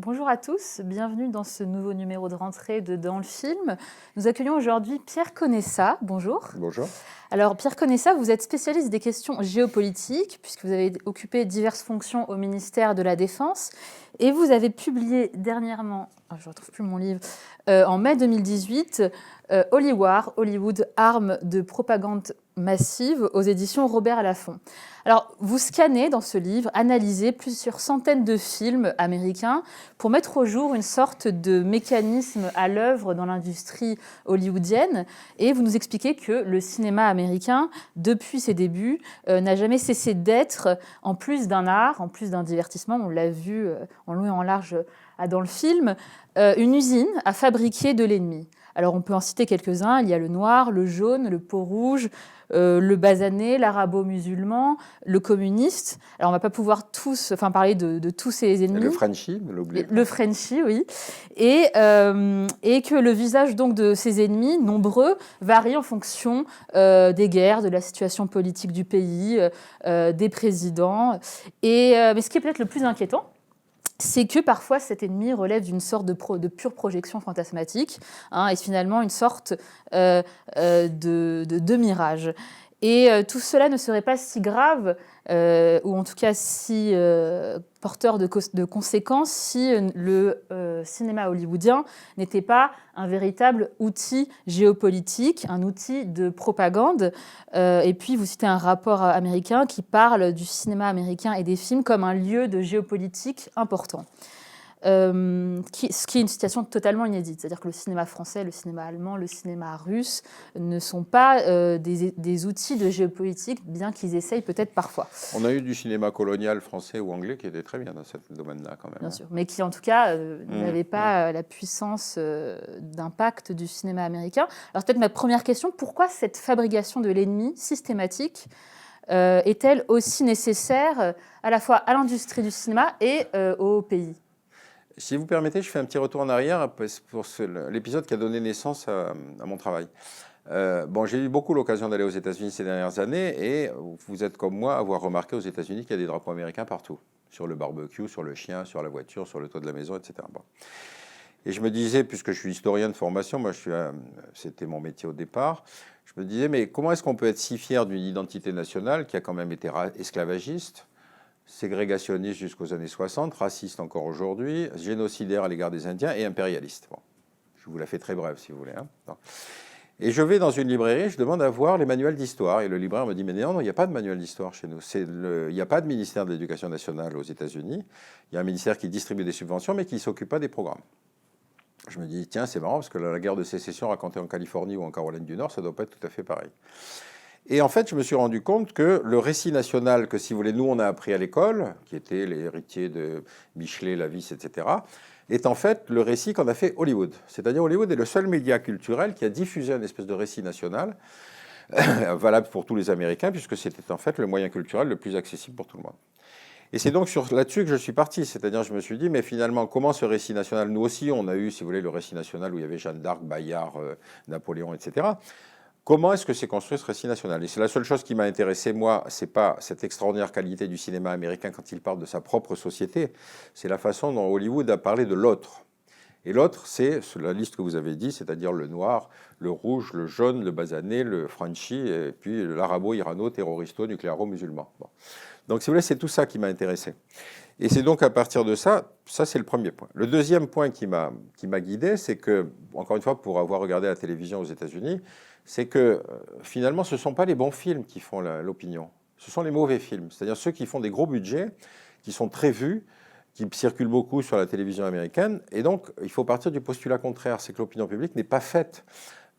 Bonjour à tous, bienvenue dans ce nouveau numéro de rentrée de Dans le film. Nous accueillons aujourd'hui Pierre Conessa. Bonjour. Bonjour. Alors Pierre Conessa, vous êtes spécialiste des questions géopolitiques puisque vous avez occupé diverses fonctions au ministère de la Défense et vous avez publié dernièrement, je ne retrouve plus mon livre, en mai 2018, Hollywood, armes de propagande massive aux éditions Robert Laffont. Alors, vous scannez dans ce livre, analysez plusieurs centaines de films américains pour mettre au jour une sorte de mécanisme à l'œuvre dans l'industrie hollywoodienne. Et vous nous expliquez que le cinéma américain, depuis ses débuts, n'a jamais cessé d'être, en plus d'un art, en plus d'un divertissement, on l'a vu en long et en large dans le film, une usine à fabriquer de l'ennemi. Alors, on peut en citer quelques-uns. Il y a le noir, le jaune, le peau rouge, le basané, l'arabo-musulman, le communiste. Alors, on ne va pas pouvoir parler de tous ces ennemis. Le Frenchie, ne l'oubliez pas. Le Frenchie, oui. Et que le visage donc, de ces ennemis, nombreux, varie en fonction des guerres, de la situation politique du pays, des présidents. Mais ce qui est peut-être le plus inquiétant, c'est que parfois cet ennemi relève d'une sorte de pure projection fantasmatique, et finalement une sorte de mirage. Et tout cela ne serait pas si grave, ou en tout cas si porteur de conséquences, si le cinéma hollywoodien n'était pas un véritable outil géopolitique, un outil de propagande. Et puis vous citez un rapport américain qui parle du cinéma américain et des films comme un lieu de géopolitique important. Ce qui est une situation totalement inédite. C'est-à-dire que le cinéma français, le cinéma allemand, le cinéma russe ne sont pas des outils de géopolitique, bien qu'ils essayent peut-être parfois. On a eu du cinéma colonial français ou anglais qui était très bien dans ce domaine-là quand même. Bien sûr, mais qui en tout cas n'avait pas la puissance d'impact du cinéma américain. Alors peut-être ma première question, pourquoi cette fabrication de l'ennemi systématique est-elle aussi nécessaire à la fois à l'industrie du cinéma et au pays ? Si vous permettez, je fais un petit retour en arrière pour l'épisode qui a donné naissance à mon travail. J'ai eu beaucoup l'occasion d'aller aux États-Unis ces dernières années et vous êtes comme moi à avoir remarqué aux États-Unis qu'il y a des drapeaux américains partout. Sur le barbecue, sur le chien, sur la voiture, sur le toit de la maison, etc. Et je me disais, puisque je suis historien de formation, c'était mon métier au départ, je me disais, mais comment est-ce qu'on peut être si fier d'une identité nationale qui a quand même été esclavagiste, ségrégationniste jusqu'aux années 60, raciste encore aujourd'hui, génocidaire à l'égard des Indiens et impérialiste. Je vous la fais très brève si vous voulez. Et je vais dans une librairie, je demande à voir les manuels d'histoire. Et le libraire me dit, mais non, il n'y a pas de manuel d'histoire chez nous. Il n'y a pas de ministère de l'Éducation nationale aux États-Unis. Il y a un ministère qui distribue des subventions, mais qui ne s'occupe pas des programmes. Je me dis, tiens, c'est marrant, parce que la guerre de sécession racontée en Californie ou en Caroline du Nord, ça ne doit pas être tout à fait pareil. Et en fait, je me suis rendu compte que le récit national que, si vous voulez, nous, on a appris à l'école, qui était les héritiers de Michelet, Lavis, etc., est en fait le récit qu'en a fait Hollywood. C'est-à-dire Hollywood est le seul média culturel qui a diffusé une espèce de récit national, valable pour tous les Américains, puisque c'était en fait le moyen culturel le plus accessible pour tout le monde. Et c'est donc là-dessus que je suis parti. C'est-à-dire, je me suis dit, mais finalement, comment ce récit national, nous aussi, on a eu, si vous voulez, le récit national où il y avait Jeanne d'Arc, Bayard, Napoléon, etc., comment est-ce que s'est construit ce récit national? Et c'est la seule chose qui m'a intéressé, moi, c'est pas cette extraordinaire qualité du cinéma américain quand il parle de sa propre société, c'est la façon dont Hollywood a parlé de l'autre. Et l'autre, c'est la liste que vous avez dit, c'est-à-dire le noir, le rouge, le jaune, le basané, le Frenchie, et puis l'arabo-irano-terroristo-nucléaro-musulman. Donc, si vous voulez, c'est tout ça qui m'a intéressé. Et c'est donc à partir de ça c'est le premier point. Le deuxième point qui m'a guidé, c'est que, encore une fois, pour avoir regardé la télévision aux États-Unis, c'est que finalement, ce ne sont pas les bons films qui font l'opinion, ce sont les mauvais films, c'est-à-dire ceux qui font des gros budgets, qui sont très vus, qui circulent beaucoup sur la télévision américaine. Et donc, il faut partir du postulat contraire, c'est que l'opinion publique n'est pas faite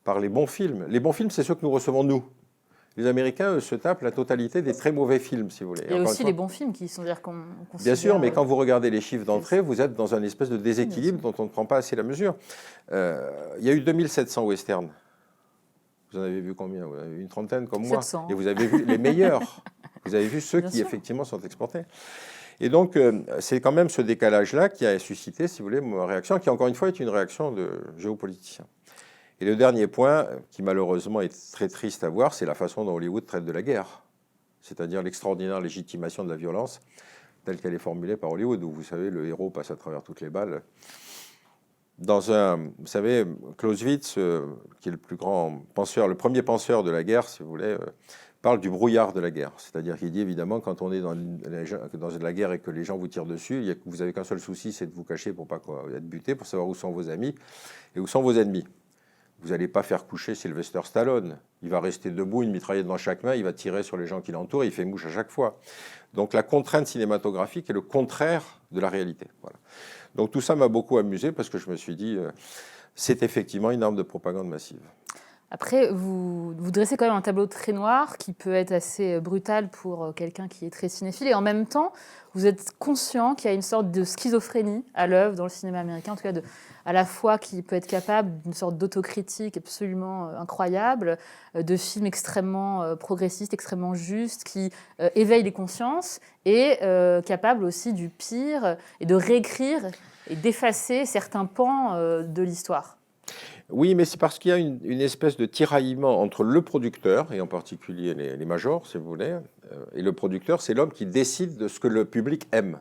par les bons films. Les bons films, c'est ceux que nous recevons nous. Les Américains, eux, se tapent la totalité des très mauvais films, si vous voulez. Il y a aussi les bons films qui sont dire qu'on considère... Bien sûr, mais quand vous regardez les chiffres d'entrée, vous êtes dans un espèce de déséquilibre dont on ne prend pas assez la mesure. Il y a eu 2700 westerns. Vous en avez vu combien? Vous en avez vu une trentaine comme moi. 700. Et vous avez vu les meilleurs. Vous avez vu ceux Bien qui, sûr. effectivement, sont exportés. Et donc, c'est quand même ce décalage-là qui a suscité, si vous voulez, ma réaction, qui, encore une fois, est une réaction de géopoliticien. Et le dernier point, qui malheureusement est très triste à voir, c'est la façon dont Hollywood traite de la guerre. C'est-à-dire l'extraordinaire légitimation de la violence, telle qu'elle est formulée par Hollywood, où vous savez, le héros passe à travers toutes les balles. Vous savez, Clausewitz, qui est le plus grand penseur, le premier penseur de la guerre, si vous voulez, parle du brouillard de la guerre. C'est-à-dire qu'il dit évidemment, quand on est dans la guerre et que les gens vous tirent dessus, vous n'avez qu'un seul souci, c'est de vous cacher pour pas être buté, pour savoir où sont vos amis et où sont vos ennemis. Vous n'allez pas faire coucher Sylvester Stallone. Il va rester debout, une mitraillette dans chaque main, il va tirer sur les gens qui l'entourent, il fait mouche à chaque fois. Donc la contrainte cinématographique est le contraire de la réalité. Voilà. Donc tout ça m'a beaucoup amusé parce que je me suis dit, c'est effectivement une arme de propagande massive. Après, vous dressez quand même un tableau très noir qui peut être assez brutal pour quelqu'un qui est très cinéphile. Et en même temps, vous êtes conscient qu'il y a une sorte de schizophrénie à l'œuvre dans le cinéma américain, en tout cas à la fois qui peut être capable d'une sorte d'autocritique absolument incroyable, de films extrêmement progressistes, extrêmement justes, qui éveillent les consciences, et capable aussi du pire, et de réécrire et d'effacer certains pans de l'histoire. Oui, mais c'est parce qu'il y a une espèce de tiraillement entre le producteur, et en particulier les majors, si vous voulez, et le producteur, c'est l'homme qui décide de ce que le public aime.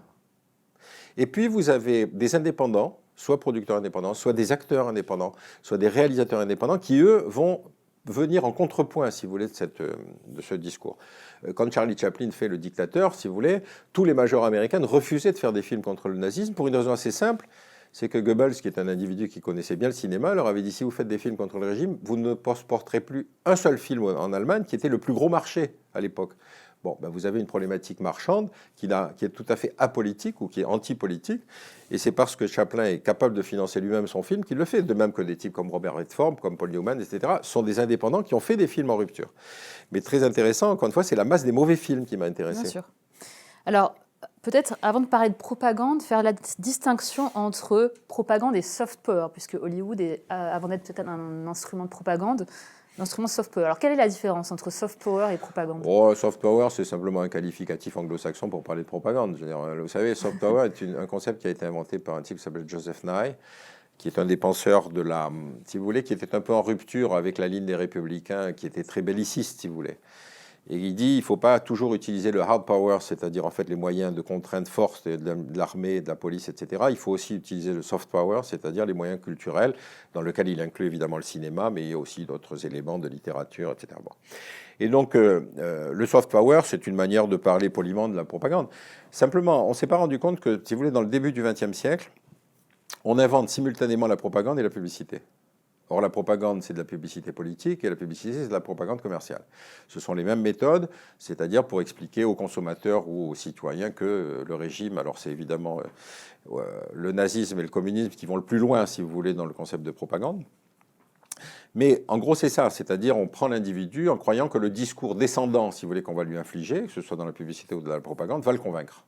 Et puis vous avez des indépendants, soit producteurs indépendants, soit des acteurs indépendants, soit des réalisateurs indépendants, qui eux vont venir en contrepoint, si vous voulez, de ce discours. Quand Charlie Chaplin fait Le Dictateur, si vous voulez, tous les majors américains refusaient de faire des films contre le nazisme pour une raison assez simple. C'est que Goebbels, qui est un individu qui connaissait bien le cinéma, leur avait dit, si vous faites des films contre le régime, vous ne porterez plus un seul film en Allemagne, qui était le plus gros marché à l'époque. Bon, ben vous avez une problématique marchande qui est tout à fait apolitique ou qui est anti-politique. Et c'est parce que Chaplin est capable de financer lui-même son film qu'il le fait. De même que des types comme Robert Redford, comme Paul Newman, etc., sont des indépendants qui ont fait des films en rupture. Mais très intéressant, encore une fois, c'est la masse des mauvais films qui m'a intéressé. Bien sûr. Alors, peut-être, avant de parler de propagande, faire la distinction entre propagande et soft power, puisque Hollywood est, avant d'être peut-être un instrument de propagande, l'instrument soft power. Alors, quelle est la différence entre soft power et propagande ? Oh, soft power, c'est simplement un qualificatif anglo-saxon pour parler de propagande. Je veux dire, vous savez, soft power est un concept qui a été inventé par un type qui s'appelle Joseph Nye, qui est un des penseurs de la, si vous voulez, qui était un peu en rupture avec la ligne des républicains, qui était très belliciste, si vous voulez. Et il dit, il ne faut pas toujours utiliser le hard power, c'est-à-dire en fait les moyens de contrainte forte de l'armée, de la police, etc. Il faut aussi utiliser le soft power, c'est-à-dire les moyens culturels, dans lequel il inclut évidemment le cinéma, mais il y a aussi d'autres éléments de littérature, etc. Bon. Et donc, le soft power, c'est une manière de parler poliment de la propagande. Simplement, on ne s'est pas rendu compte que, si vous voulez, dans le début du XXe siècle, on invente simultanément la propagande et la publicité. Or, la propagande, c'est de la publicité politique et la publicité, c'est de la propagande commerciale. Ce sont les mêmes méthodes, c'est-à-dire pour expliquer aux consommateurs ou aux citoyens que le régime, alors c'est évidemment le nazisme et le communisme qui vont le plus loin, si vous voulez, dans le concept de propagande. Mais en gros, c'est ça, c'est-à-dire on prend l'individu en croyant que le discours descendant, si vous voulez, qu'on va lui infliger, que ce soit dans la publicité ou dans la propagande, va le convaincre.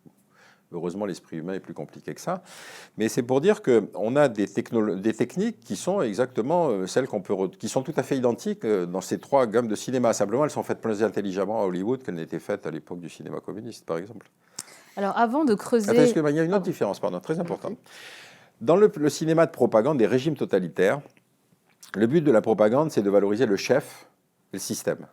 Heureusement, l'esprit humain est plus compliqué que ça. Mais c'est pour dire qu'on a des techniques qui sont exactement celles qui sont tout à fait identiques dans ces trois gammes de cinéma. Simplement, elles sont faites plus intelligemment à Hollywood qu'elles n'étaient faites à l'époque du cinéma communiste, par exemple. Alors, avant de creuser... Attends, il y a une autre différence, très importante. Dans le cinéma de propagande des régimes totalitaires, le but de la propagande, c'est de valoriser le chef et le système.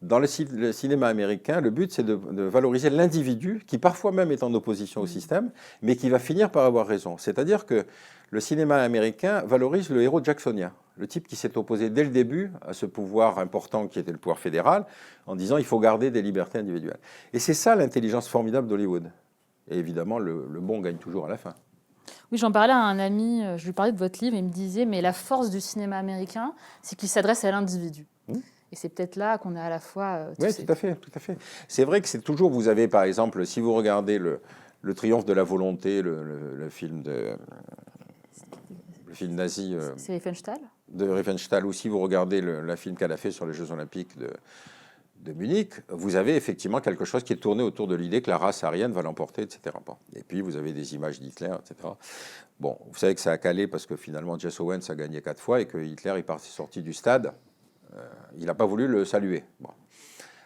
Dans le cinéma américain, le but, c'est de valoriser l'individu, qui parfois même est en opposition au système, mais qui va finir par avoir raison. C'est-à-dire que le cinéma américain valorise le héros jacksonien, le type qui s'est opposé dès le début à ce pouvoir important qui était le pouvoir fédéral, en disant il faut garder des libertés individuelles. Et c'est ça l'intelligence formidable d'Hollywood. Et évidemment, le bon gagne toujours à la fin. Oui, j'en parlais à un ami, je lui parlais de votre livre, et il me disait, mais la force du cinéma américain, c'est qu'il s'adresse à l'individu. Et c'est peut-être là qu'on a à la fois... Oui, tout à fait. C'est vrai que c'est toujours, vous avez par exemple, si vous regardez le Triomphe de la volonté, le film nazi... c'est Riefenstahl ? De Riefenstahl, ou si vous regardez le film qu'elle a fait sur les Jeux Olympiques de Munich, vous avez effectivement quelque chose qui est tourné autour de l'idée que la race aryenne va l'emporter, etc. Bon. Et puis vous avez des images d'Hitler, etc. Bon, vous savez que ça a calé parce que finalement Jesse Owens a gagné 4 fois et que Hitler est sorti du stade. Il n'a pas voulu le saluer. Bon.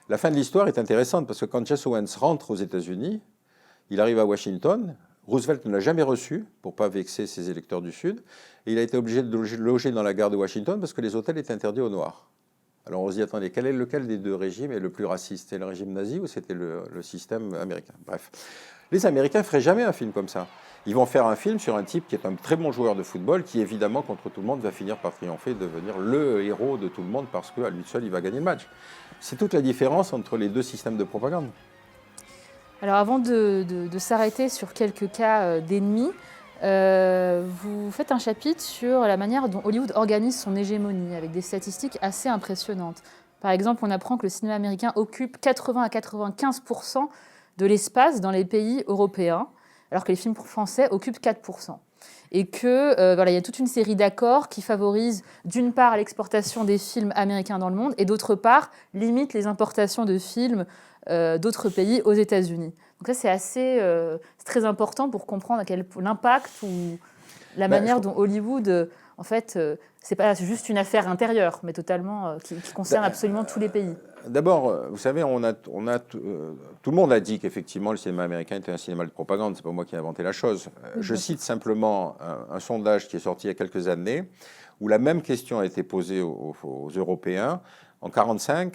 La fin de l'histoire est intéressante parce que quand Jesse Owens rentre aux États-Unis, il arrive à Washington. Roosevelt ne l'a jamais reçu pour ne pas vexer ses électeurs du Sud. Et il a été obligé de loger dans la gare de Washington parce que les hôtels étaient interdits aux Noirs. Alors on se dit, attendez, lequel des deux régimes est le plus raciste? C'était le régime nazi ou c'était le système américain? Bref. Les Américains ne feraient jamais un film comme ça. Ils vont faire un film sur un type qui est un très bon joueur de football, qui évidemment, contre tout le monde, va finir par triompher et devenir le héros de tout le monde parce qu'à lui seul, il va gagner le match. C'est toute la différence entre les deux systèmes de propagande. Alors avant de s'arrêter sur quelques cas d'ennemis, vous faites un chapitre sur la manière dont Hollywood organise son hégémonie, avec des statistiques assez impressionnantes. Par exemple, on apprend que le cinéma américain occupe 80 à 95% de l'espace dans les pays européens, alors que les films français occupent 4%. Et que voilà, il y a toute une série d'accords qui favorisent d'une part l'exportation des films américains dans le monde et d'autre part limitent les importations de films d'autres pays aux États-Unis. Donc ça, c'est très important pour comprendre l'impact ou la manière dont Hollywood, en fait, c'est pas juste une affaire intérieure, mais totalement qui concerne absolument tous les pays. D'abord, vous savez, tout le monde a dit qu'effectivement le cinéma américain était un cinéma de propagande. C'est pas moi qui ai inventé la chose. Je cite simplement un sondage qui est sorti il y a quelques années où la même question a été posée aux Européens en 1945,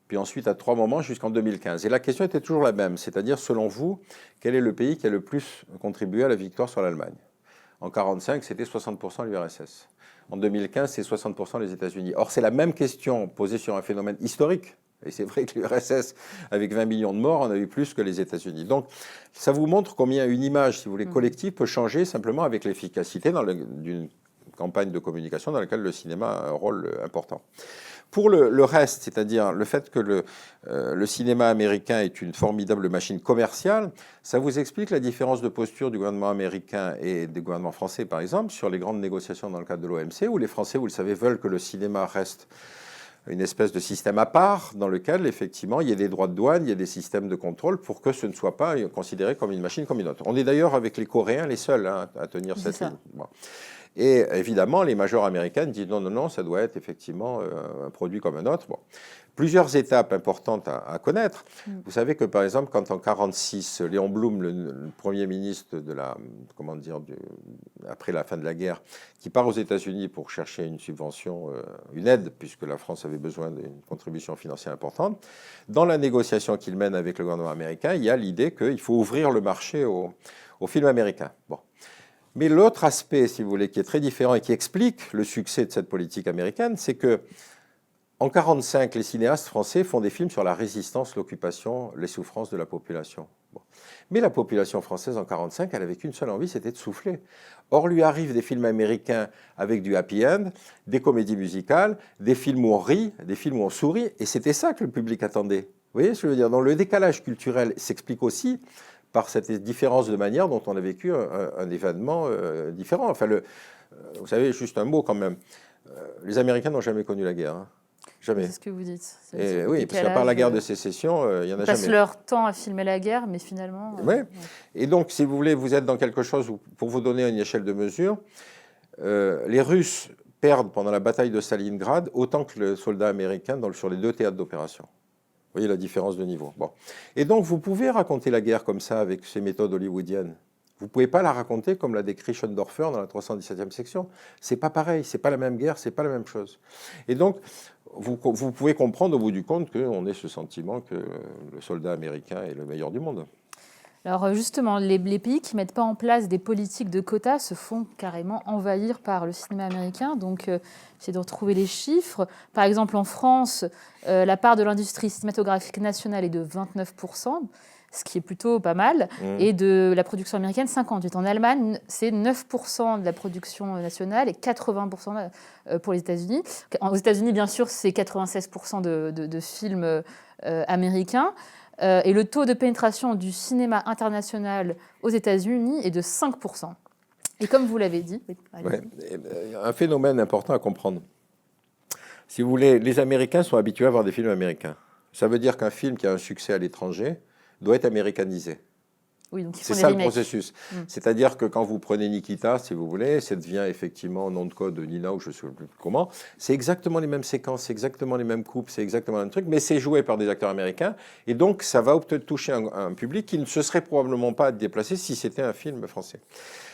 puis ensuite à 3 moments jusqu'en 2015. Et la question était toujours la même, c'est-à-dire selon vous, quel est le pays qui a le plus contribué à la victoire sur l'Allemagne? En 1945, c'était 60% l'URSS. En 2015, c'est 60% les États-Unis. Or, c'est la même question posée sur un phénomène historique. Et c'est vrai que l'URSS, avec 20 millions de morts, en a eu plus que les États-Unis. Donc, ça vous montre combien une image, si vous voulez, collective peut changer simplement avec l'efficacité d'une campagne de communication dans laquelle le cinéma a un rôle important. Pour le reste, c'est-à-dire le fait que le cinéma américain est une formidable machine commerciale, ça vous explique la différence de posture du gouvernement américain et du gouvernement français, par exemple, sur les grandes négociations dans le cadre de l'OMC, où les Français, vous le savez, veulent que le cinéma reste une espèce de système à part dans lequel, effectivement, il y a des droits de douane, il y a des systèmes de contrôle pour que ce ne soit pas considéré comme une machine comme une autre. On est d'ailleurs, avec les Coréens, les seuls à tenir cette ligne. Bon. Et évidemment, les majors américaines disent non, ça doit être effectivement un produit comme un autre. Bon. Plusieurs étapes importantes à connaître. Vous savez que, par exemple, quand en 1946, Léon Blum, le Premier ministre après la fin de la guerre, qui part aux États-Unis pour chercher une subvention, une aide, puisque la France avait besoin d'une contribution financière importante, dans la négociation qu'il mène avec le gouvernement américain, il y a l'idée qu'il faut ouvrir le marché aux films américains. Bon. Mais l'autre aspect, si vous voulez, qui est très différent et qui explique le succès de cette politique américaine, c'est que en 1945, les cinéastes français font des films sur la résistance, l'occupation, les souffrances de la population. Bon. Mais la population française en 1945, elle avait qu'une seule envie, c'était de souffler. Or, lui arrivent des films américains avec du happy end, des comédies musicales, des films où on rit, des films où on sourit, et c'était ça que le public attendait. Vous voyez ce que je veux dire? Donc le décalage culturel s'explique aussi par cette différence de manière dont on a vécu un événement différent. Enfin, vous savez, juste un mot quand même, les Américains n'ont jamais connu la guerre. Hein. Jamais. C'est ce que vous dites. Et oui, parce qu'à part la guerre de sécession, il n'y en a jamais. Ils passent leur temps à filmer la guerre, mais finalement... Oui. Et donc, si vous voulez, vous êtes dans quelque chose où, pour vous donner une échelle de mesure, les Russes perdent pendant la bataille de Stalingrad autant que les soldats américains sur les 2 théâtres d'opération. Vous voyez la différence de niveau. Bon. Et donc, vous pouvez raconter la guerre comme ça avec ces méthodes hollywoodiennes. Vous ne pouvez pas la raconter comme l'a décrit Schoendorfer dans la 317e section. C'est pas pareil, c'est pas la même guerre, c'est pas la même chose. Et donc, vous pouvez comprendre au bout du compte qu'on ait ce sentiment que le soldat américain est le meilleur du monde. Alors justement, les pays qui ne mettent pas en place des politiques de quotas se font carrément envahir par le cinéma américain. Donc, j'essaie de retrouver les chiffres. Par exemple, en France, la part de l'industrie cinématographique nationale est de 29%, ce qui est plutôt pas mal, et de la production américaine, 58%. En Allemagne, c'est 9% de la production nationale et 80% pour les États-Unis. Aux États-Unis, bien sûr, c'est 96% de films américains. Et le taux de pénétration du cinéma international aux États-Unis est de 5%. Et comme vous l'avez dit... un phénomène important à comprendre. Si vous voulez, les Américains sont habitués à voir des films américains. Ça veut dire qu'un film qui a un succès à l'étranger doit être américanisé. Oui, donc ils C'est font ça des le remakes. processus. C'est-à-dire que quand vous prenez Nikita, si vous voulez, ça devient effectivement nom de code de Nina ou je ne sais plus comment. C'est exactement les mêmes séquences, c'est exactement les mêmes coupes, c'est exactement le même truc, mais c'est joué par des acteurs américains. Et donc, ça va peut-être toucher un public qui ne se serait probablement pas déplacé si c'était un film français.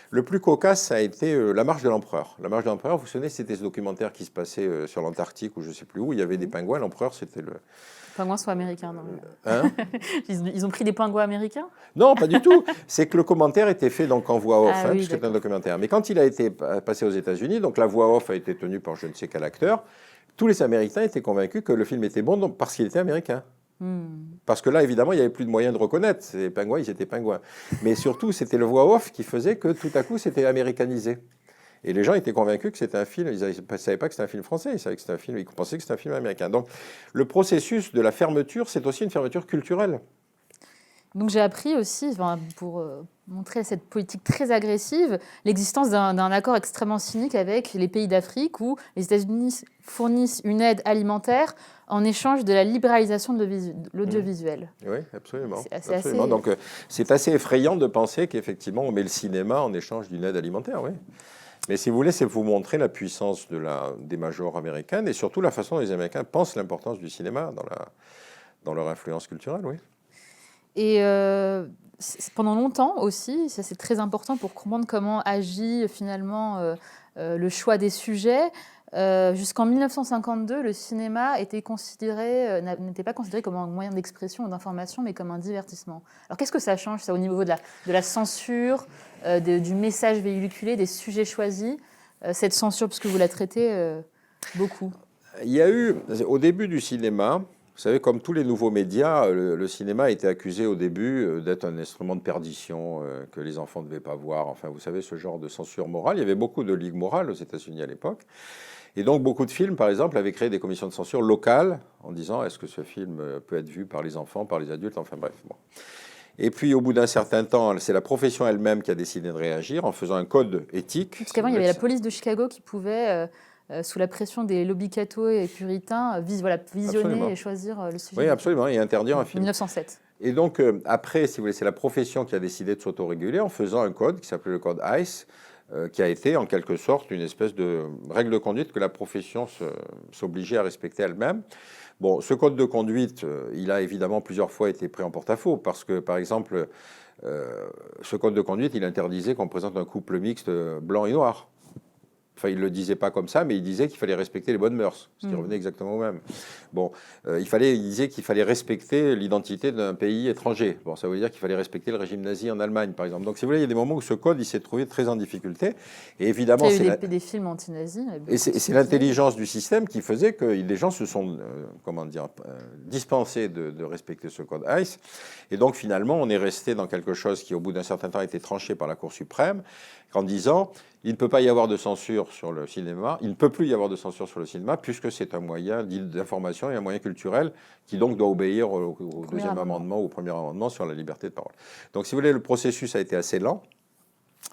Le plus cocasse, ça a été La Marche de l'Empereur. La Marche de l'Empereur, vous vous souvenez, c'était ce documentaire qui se passait sur l'Antarctique ou je ne sais plus où. Il y avait des pingouins. L'Empereur, c'était le... Les pingouins sont américains, non? Hein? Ils ont pris des pingouins américains? Non, pas du tout. C'est que le commentaire était fait donc en voix off, Ah oui, puisque c'est un d'accord. documentaire. Mais quand il a été passé aux États-Unis, donc la voix off a été tenue par je ne sais quel acteur, tous les Américains étaient convaincus que le film était bon parce qu'il était américain. Parce que là, évidemment, il n'y avait plus de moyens de reconnaître. Ces pingouins, ils étaient pingouins. Mais surtout, c'était le voix off qui faisait que tout à coup, c'était américanisé. Et les gens étaient convaincus que c'était un film, ils ne savaient pas que c'était un film français, ils savaient que c'était un film, ils pensaient que c'était un film américain. Donc le processus de la fermeture, c'est aussi une fermeture culturelle. Donc j'ai appris aussi, pour montrer cette politique très agressive, l'existence d'un accord extrêmement cynique avec les pays d'Afrique où les États-Unis fournissent une aide alimentaire en échange de la libéralisation de l'audiovisuel. Oui, absolument. C'est absolument. assez... Donc c'est assez effrayant de penser qu'effectivement on met le cinéma en échange d'une aide alimentaire, oui. Mais si vous voulez, c'est vous montrer la puissance des majors américaines et surtout la façon dont les Américains pensent l'importance du cinéma dans leur influence culturelle, oui. Et pendant longtemps aussi, ça c'est très important pour comprendre comment agit finalement le choix des sujets. Jusqu'en 1952, le cinéma n'était pas considéré comme un moyen d'expression ou d'information, mais comme un divertissement. Alors qu'est-ce que ça change, ça, au niveau de la censure, du message véhiculé, des sujets choisis, cette censure, parce que vous la traitez beaucoup? Il y a eu, au début du cinéma, vous savez, comme tous les nouveaux médias, le cinéma a été accusé au début d'être un instrument de perdition, que les enfants ne devaient pas voir. Enfin, vous savez, ce genre de censure morale. Il y avait beaucoup de ligues morales aux États-Unis à l'époque. Et donc, beaucoup de films, par exemple, avaient créé des commissions de censure locales en disant est-ce que ce film peut être vu par les enfants, par les adultes, enfin bref. Bon. Et puis, au bout d'un certain temps, c'est la profession elle-même qui a décidé de réagir en faisant un code éthique. Parce qu'avant, il y avait la police de Chicago qui pouvait, sous la pression des lobbies cathos et puritains, visionner Absolument. et choisir le sujet. Oui, absolument, et interdire un film. 1907. Et donc, après, si vous voulez, c'est la profession qui a décidé de s'autoréguler en faisant un code qui s'appelait le code ICE, qui a été en quelque sorte une espèce de règle de conduite que la profession s'obligeait à respecter elle-même. Bon, ce code de conduite, il a évidemment plusieurs fois été pris en porte-à-faux parce que, par exemple, ce code de conduite, il interdisait qu'on présente un couple mixte blanc et noir. Enfin, il ne le disait pas comme ça, mais il disait qu'il fallait respecter les bonnes mœurs, ce qui revenait exactement au même. Bon, il disait qu'il fallait respecter l'identité d'un pays étranger. Bon, ça veut dire qu'il fallait respecter le régime nazi en Allemagne, par exemple. Donc, si vous voulez, il y a des moments où ce code, il s'est trouvé très en difficulté. Et évidemment, il y a eu des films anti-nazis. Et c'est l'intelligence du système qui faisait que les gens se sont, dispensés de respecter ce code ICE. Et donc, finalement, on est resté dans quelque chose qui, au bout d'un certain temps, a été tranché par la Cour suprême, en disant il ne peut pas y avoir de censure sur le cinéma, il ne peut plus y avoir de censure sur le cinéma, puisque c'est un moyen d'information et un moyen culturel qui donc doit obéir au deuxième amendement ou au premier amendement sur la liberté de parole. Donc, si vous voulez, le processus a été assez lent,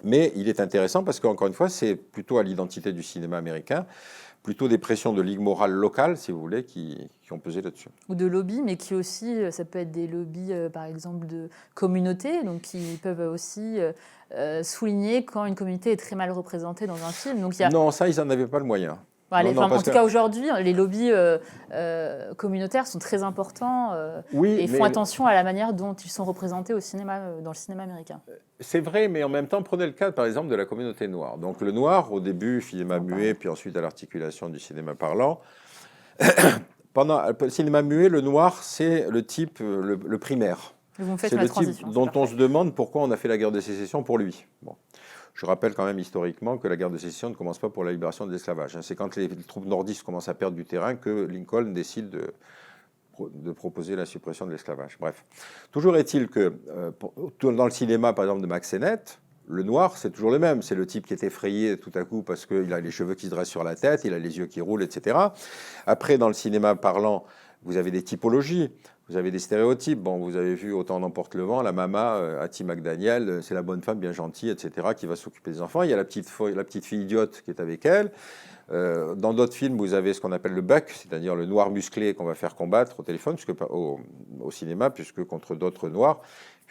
mais il est intéressant parce qu'encore une fois, c'est plutôt à l'identité du cinéma américain, plutôt des pressions de ligue morale locale, si vous voulez, qui ont pesé là-dessus. Ou de lobbies, mais qui aussi, ça peut être des lobbies, par exemple, de communautés, donc qui peuvent aussi souligner quand une communauté est très mal représentée dans un film. Donc, Non, ça, ils n'en avaient pas le moyen. En tout cas, aujourd'hui, les lobbies communautaires sont très importants et font attention à la manière dont ils sont représentés au cinéma, dans le cinéma américain. C'est vrai, mais en même temps, prenez le cas, par exemple, de la communauté noire. Donc le noir, au début, cinéma muet, puis ensuite à l'articulation du cinéma parlant. Pendant le cinéma muet, le noir, c'est le type, le primaire. C'est le type dont on se demande pourquoi on a fait la guerre de sécession pour lui. Bon. Je rappelle quand même historiquement que la guerre de sécession ne commence pas pour la libération de l'esclavage. C'est quand les troupes nordistes commencent à perdre du terrain que Lincoln décide de proposer la suppression de l'esclavage. Bref. Toujours est-il que dans le cinéma, par exemple, de Mack Sennett, le noir, c'est toujours le même. C'est le type qui est effrayé tout à coup parce qu'il a les cheveux qui se dressent sur la tête, il a les yeux qui roulent, etc. Après, dans le cinéma parlant, vous avez des typologies. Vous avez des stéréotypes. Bon, vous avez vu Autant n'emporte le vent, la mama, Hattie McDaniel, c'est la bonne femme bien gentille, etc., qui va s'occuper des enfants. Il y a la petite fille idiote qui est avec elle. Dans d'autres films, vous avez ce qu'on appelle le buck, c'est-à-dire le noir musclé qu'on va faire combattre au téléphone, au cinéma, puisque contre d'autres noirs.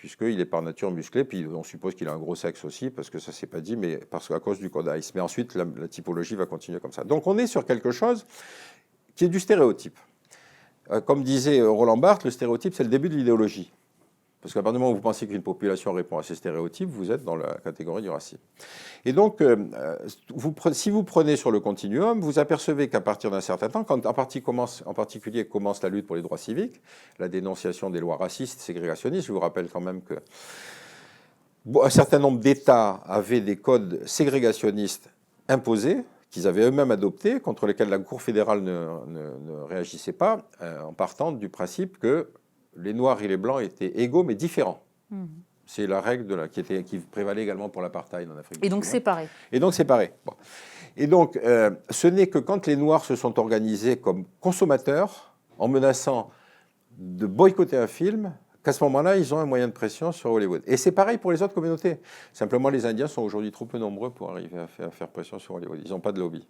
puisqu'il est par nature musclé, puis on suppose qu'il a un gros sexe aussi, parce que ça ne s'est pas dit, mais à cause du code ICE. Mais ensuite, la typologie va continuer comme ça. Donc on est sur quelque chose qui est du stéréotype. Comme disait Roland Barthes, le stéréotype, c'est le début de l'idéologie. Parce qu'à partir du moment où vous pensez qu'une population répond à ces stéréotypes, vous êtes dans la catégorie du racisme. Et donc, si vous prenez sur le continuum, vous apercevez qu'à partir d'un certain temps, quand en particulier commence la lutte pour les droits civiques, la dénonciation des lois racistes, ségrégationnistes, je vous rappelle quand même que un certain nombre d'États avaient des codes ségrégationnistes imposés, qu'ils avaient eux-mêmes adoptés, contre lesquels la Cour fédérale ne réagissait pas, en partant du principe que les Noirs et les Blancs étaient égaux mais différents. C'est la règle qui prévalait également pour l'apartheid en Afrique du Sud. Et donc séparés. Et donc séparés. Bon. Et donc, ce n'est que quand les Noirs se sont organisés comme consommateurs, en menaçant de boycotter un film, qu'à ce moment-là, ils ont un moyen de pression sur Hollywood. Et c'est pareil pour les autres communautés. Simplement, les Indiens sont aujourd'hui trop peu nombreux pour arriver à faire pression sur Hollywood. Ils n'ont pas de lobby.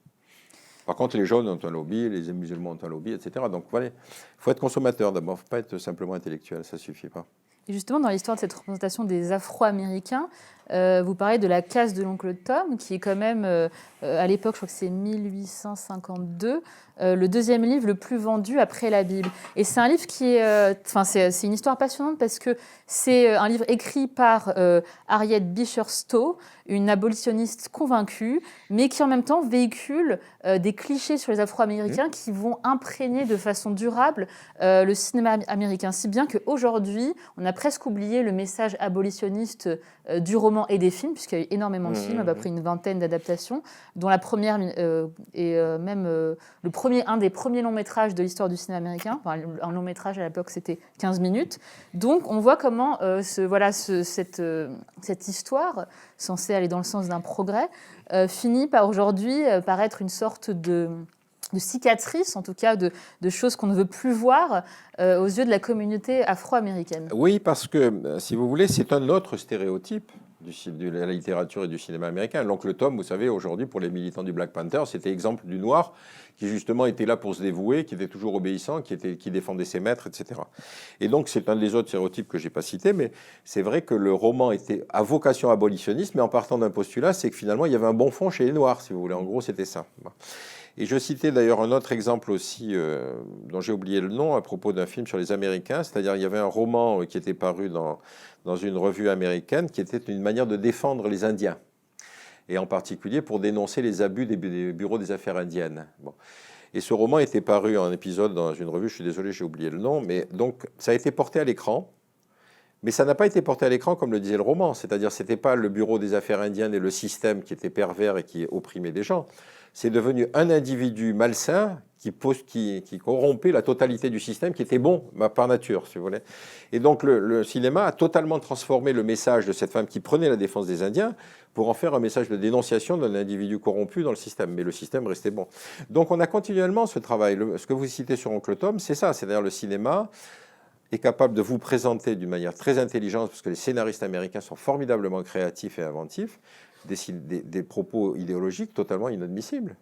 Par contre, les jaunes ont un lobby, les musulmans ont un lobby, etc. Donc, voilà, il faut être consommateur d'abord, il ne faut pas être simplement intellectuel, ça ne suffit pas. Et justement, dans l'histoire de cette représentation des Afro-Américains, vous parlez de la case de l'oncle Tom, qui est quand même, à l'époque, je crois que c'est 1852, le deuxième livre le plus vendu après la Bible. Et c'est un livre qui est... c'est une histoire passionnante parce que c'est un livre écrit par Harriet Beecher Stowe, une abolitionniste convaincue, mais qui en même temps véhicule des clichés sur les Afro-Américains qui vont imprégner de façon durable le cinéma américain. Si bien qu'aujourd'hui, on a presque oublié le message abolitionniste du roman et des films, puisqu'il y a eu énormément de films, à peu près une vingtaine d'adaptations, dont la première est même un des premiers longs métrages de l'histoire du cinéma américain. Enfin, un long métrage à l'époque, c'était 15 minutes. Donc, on voit comment cette histoire, censée aller dans le sens d'un progrès, finit par aujourd'hui paraître une sorte de cicatrices, en tout cas de choses qu'on ne veut plus voir aux yeux de la communauté afro-américaine. Oui, parce que, si vous voulez, c'est un autre stéréotype de la littérature et du cinéma américain. L'oncle Tom, vous savez, aujourd'hui, pour les militants du Black Panther, c'était exemple du noir qui, justement, était là pour se dévouer, qui était toujours obéissant, qui défendait ses maîtres, etc. Et donc, c'est un des autres stéréotypes que je n'ai pas cité, mais c'est vrai que le roman était à vocation abolitionniste, mais en partant d'un postulat, c'est que finalement, il y avait un bon fond chez les Noirs, si vous voulez. En gros, c'était ça. Et je citais d'ailleurs un autre exemple aussi, dont j'ai oublié le nom, à propos d'un film sur les Américains, c'est-à-dire il y avait un roman qui était paru dans une revue américaine qui était une manière de défendre les Indiens, et en particulier pour dénoncer les abus des bureaux des affaires indiennes. Bon. Et ce roman était paru en épisode dans une revue, je suis désolé, j'ai oublié le nom, mais donc ça a été porté à l'écran. Mais ça n'a pas été porté à l'écran comme le disait le roman, c'est-à-dire ce n'était pas le bureau des affaires indiennes et le système qui était pervers et qui opprimait des gens. C'est devenu un individu malsain qui corrompait la totalité du système, qui était bon par nature, si vous voulez. Et donc le cinéma a totalement transformé le message de cette femme qui prenait la défense des Indiens pour en faire un message de dénonciation d'un individu corrompu dans le système. Mais le système restait bon. Donc on a continuellement ce travail. Ce que vous citez sur Oncle Tom, c'est ça. C'est-à-dire le cinéma est capable de vous présenter d'une manière très intelligente, parce que les scénaristes américains sont formidablement créatifs et inventifs, des propos idéologiques totalement inadmissibles.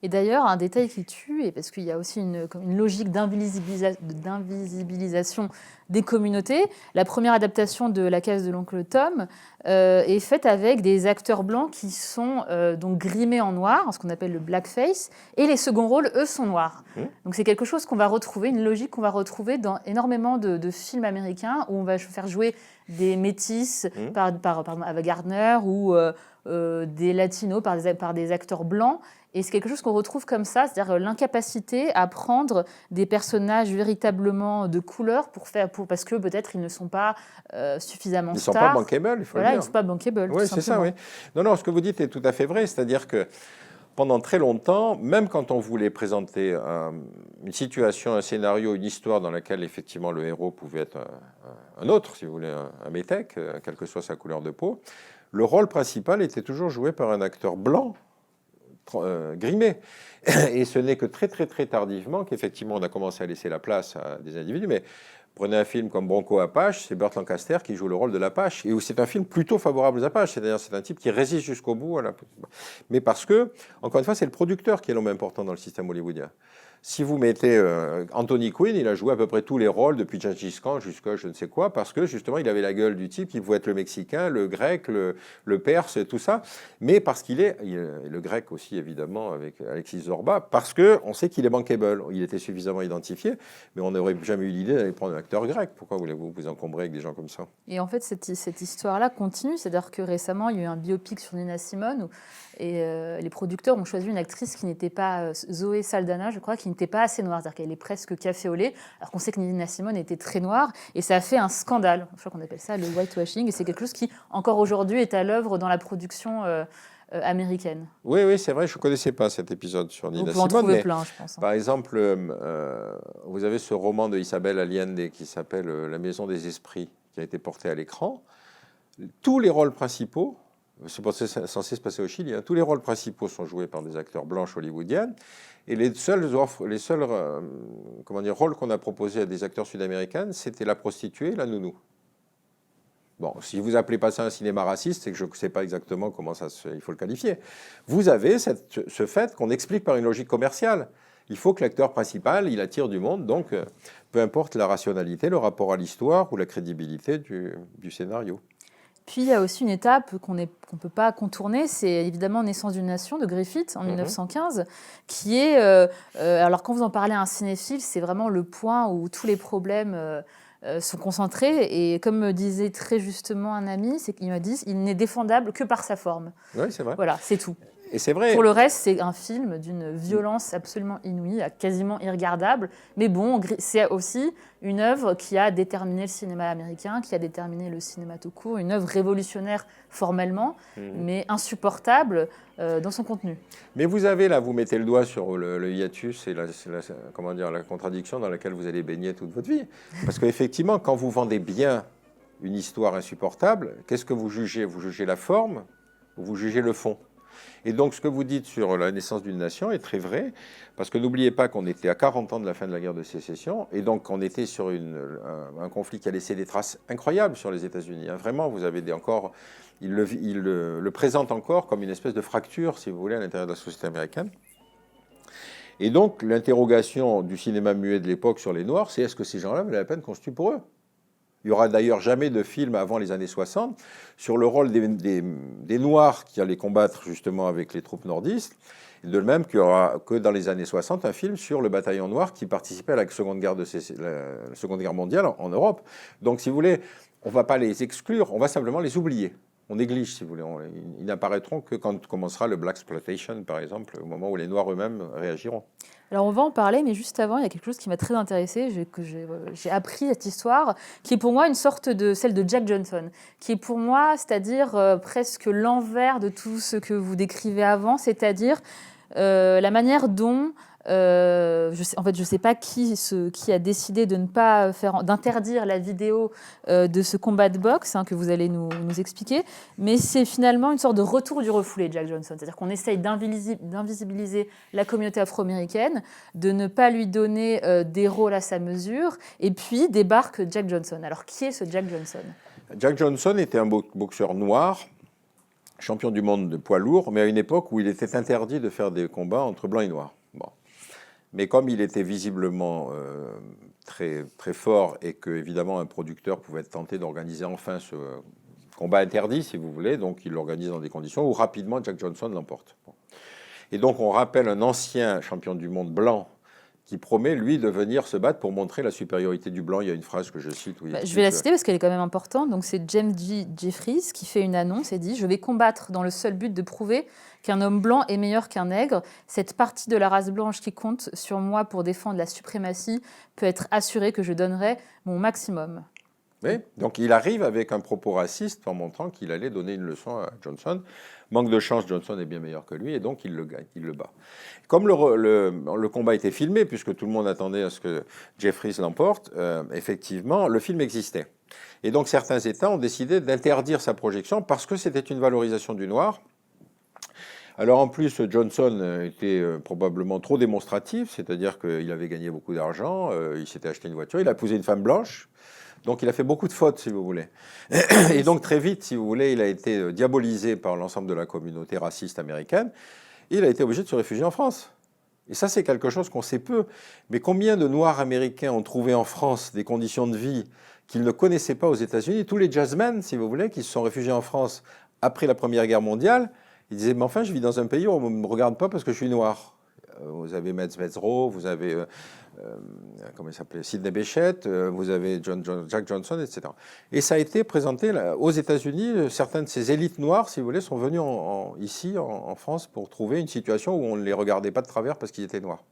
Et d'ailleurs, un détail qui tue, et parce qu'il y a aussi une logique d'invisibilisation des communautés, la première adaptation de La case de l'oncle Tom est faite avec des acteurs blancs qui sont donc grimés en noir, ce qu'on appelle le blackface, et les seconds rôles, eux, sont noirs. Donc c'est quelque chose qu'on va retrouver, une logique qu'on va retrouver dans énormément de films américains, où on va faire jouer des métis par Ava Gardner, ou des latinos par des acteurs blancs. Et c'est quelque chose qu'on retrouve comme ça, c'est-à-dire l'incapacité à prendre des personnages véritablement de couleur parce que peut-être ils ne sont pas suffisamment stars. Ils ne sont pas bankable, il faut le dire. Ils ne sont pas bankable. Oui, c'est ça, oui. Non, ce que vous dites est tout à fait vrai. C'est-à-dire que pendant très longtemps, même quand on voulait présenter une situation, un scénario, une histoire dans laquelle effectivement le héros pouvait être un autre, si vous voulez, un métèque, quelle que soit sa couleur de peau, le rôle principal était toujours joué par un acteur blanc, grimé. Et ce n'est que très tardivement qu'effectivement on a commencé à laisser la place à des individus. Mais prenez un film comme Bronco Apache, c'est Burt Lancaster qui joue le rôle de l'Apache, et où c'est un film plutôt favorable aux Apaches. C'est-à-dire c'est un type qui résiste jusqu'au bout. Mais parce que, encore une fois, c'est le producteur qui est l'homme important dans le système hollywoodien. Si vous mettez Anthony Quinn, il a joué à peu près tous les rôles depuis Gengis Khan jusqu'à je ne sais quoi, parce que justement, il avait la gueule du type, il pouvait être le Mexicain, le Grec, le Perse, tout ça, mais parce qu'il est, le Grec aussi évidemment avec Alexis Zorba, parce qu'on sait qu'il est bankable, il était suffisamment identifié, mais on n'aurait jamais eu l'idée d'aller prendre un acteur grec. Pourquoi voulez-vous vous encombrer avec des gens comme ça? Et en fait, cette histoire-là continue, c'est-à-dire que récemment, il y a eu un biopic sur Nina Simone, et les producteurs ont choisi une actrice qui n'était pas, Zoé Saldana, je crois, qui n'était pas assez noire, c'est-à-dire qu'elle est presque café au lait, alors qu'on sait que Nina Simone était très noire, et ça a fait un scandale. Je crois qu'on appelle ça le whitewashing, et c'est quelque chose qui, encore aujourd'hui, est à l'œuvre dans la production américaine. Oui, oui, c'est vrai, je ne connaissais pas cet épisode sur Nina Simone. Vous pouvez en trouver plein, je pense. Par exemple, vous avez ce roman de Isabelle Allende qui s'appelle La Maison des Esprits, qui a été porté à l'écran. Tous les rôles principaux, c'est censé se passer au Chili, hein, tous les rôles principaux sont joués par des acteurs blanches hollywoodiennes. Et les seuls rôles qu'on a proposés à des acteurs sud-américains, c'était la prostituée et la nounou. Bon, si vous appelez pas ça un cinéma raciste, c'est que je ne sais pas exactement comment il faut le qualifier. Vous avez ce fait qu'on explique par une logique commerciale. Il faut que l'acteur principal, il attire du monde, donc peu importe la rationalité, le rapport à l'histoire ou la crédibilité du scénario. Puis il y a aussi une étape qu'on ne peut pas contourner, c'est évidemment Naissance d'une nation de Griffith en 1915, qui est, alors quand vous en parlez à un cinéphile, c'est vraiment le point où tous les problèmes sont concentrés. Et comme me disait très justement un ami, c'est qu'il m'a dit il n'est défendable que par sa forme. Oui, c'est vrai. Voilà, c'est tout. Et c'est vrai. Pour le reste, c'est un film d'une violence absolument inouïe, quasiment irregardable. Mais bon, c'est aussi une œuvre qui a déterminé le cinéma américain, qui a déterminé le cinéma tout court, une œuvre révolutionnaire formellement, mais insupportable dans son contenu. Mais vous avez là, vous mettez le doigt sur le hiatus et la contradiction dans laquelle vous allez baigner toute votre vie. Parce qu'effectivement, quand vous vendez bien une histoire insupportable, qu'est-ce que vous jugez? Vous jugez la forme ou vous jugez le fond? Et donc, ce que vous dites sur la naissance d'une nation est très vrai, parce que n'oubliez pas qu'on était à 40 ans de la fin de la guerre de sécession, et donc on était sur un conflit qui a laissé des traces incroyables sur les États-Unis. Hein. Vraiment, vous avez il le présente encore comme une espèce de fracture, si vous voulez, à l'intérieur de la société américaine. Et donc, l'interrogation du cinéma muet de l'époque sur les Noirs, c'est est-ce que ces gens-là valaient la peine qu'on se tue pour eux? Il n'y aura d'ailleurs jamais de film avant les années 60 sur le rôle des Noirs qui allaient combattre justement avec les troupes nordistes. De même qu'il n'y aura que dans les années 60 un film sur le bataillon noir qui participait à la Seconde Guerre mondiale en Europe. Donc si vous voulez, on ne va pas les exclure, on va simplement les oublier. On néglige, si vous voulez. Ils n'apparaîtront que quand commencera le Blaxploitation, par exemple, au moment où les Noirs eux-mêmes réagiront. Alors on va en parler, mais juste avant, il y a quelque chose qui m'a très intéressée, j'ai appris cette histoire, qui est pour moi une sorte de celle de Jack Johnson, qui est pour moi, c'est-à-dire presque l'envers de tout ce que vous décrivez avant, c'est-à-dire la manière dont je ne sais pas qui a décidé de ne pas d'interdire la vidéo de ce combat de boxe que vous allez nous expliquer, mais c'est finalement une sorte de retour du refoulé, Jack Johnson. C'est-à-dire qu'on essaye d'invisibiliser la communauté afro-américaine, de ne pas lui donner des rôles à sa mesure, et puis débarque Jack Johnson. Alors qui est ce Jack Johnson? Jack Johnson était un boxeur noir, champion du monde de poids lourd, mais à une époque où il était interdit de faire des combats entre blancs et noirs. Bon. Mais comme il était visiblement très, très fort et que, évidemment, un producteur pouvait être tenté d'organiser enfin ce combat interdit, si vous voulez, donc il l'organise dans des conditions où rapidement Jack Johnson l'emporte. Bon. Et donc on rappelle un ancien champion du monde blanc qui promet, lui, de venir se battre pour montrer la supériorité du blanc. Il y a une phrase que je cite. Où je vais la citer parce qu'elle est quand même importante. Donc c'est James Jeffries qui fait une annonce et dit « Je vais combattre dans le seul but de prouver qu'un homme blanc est meilleur qu'un nègre. Cette partie de la race blanche qui compte sur moi pour défendre la suprématie peut être assurée que je donnerai mon maximum. » Oui, donc il arrive avec un propos raciste en montrant qu'il allait donner une leçon à Johnson. Manque de chance, Johnson est bien meilleur que lui et donc il le gagne, il le bat. Comme le combat était filmé, puisque tout le monde attendait à ce que Jeffries l'emporte, effectivement, le film existait. Et donc certains États ont décidé d'interdire sa projection parce que c'était une valorisation du noir. Alors en plus, Johnson était probablement trop démonstratif, c'est-à-dire qu'il avait gagné beaucoup d'argent, il s'était acheté une voiture, il a épousé une femme blanche. Donc il a fait beaucoup de fautes, si vous voulez. Et donc très vite, si vous voulez, il a été diabolisé par l'ensemble de la communauté raciste américaine. Et il a été obligé de se réfugier en France. Et ça, c'est quelque chose qu'on sait peu. Mais combien de Noirs américains ont trouvé en France des conditions de vie qu'ils ne connaissaient pas aux États-Unis? Tous les jazzmen, si vous voulez, qui se sont réfugiés en France après la Première Guerre mondiale, ils disaient, mais enfin, je vis dans un pays où on ne me regarde pas parce que je suis noir. Vous avez Metz Metzrow, vous avez comment il s'appelait, Sidney Bechet, vous avez Jack Johnson, etc. Et ça a été présenté là, aux États-Unis. Certaines de ces élites noires, si vous voulez, sont venues ici, en France, pour trouver une situation où on ne les regardait pas de travers parce qu'ils étaient noirs.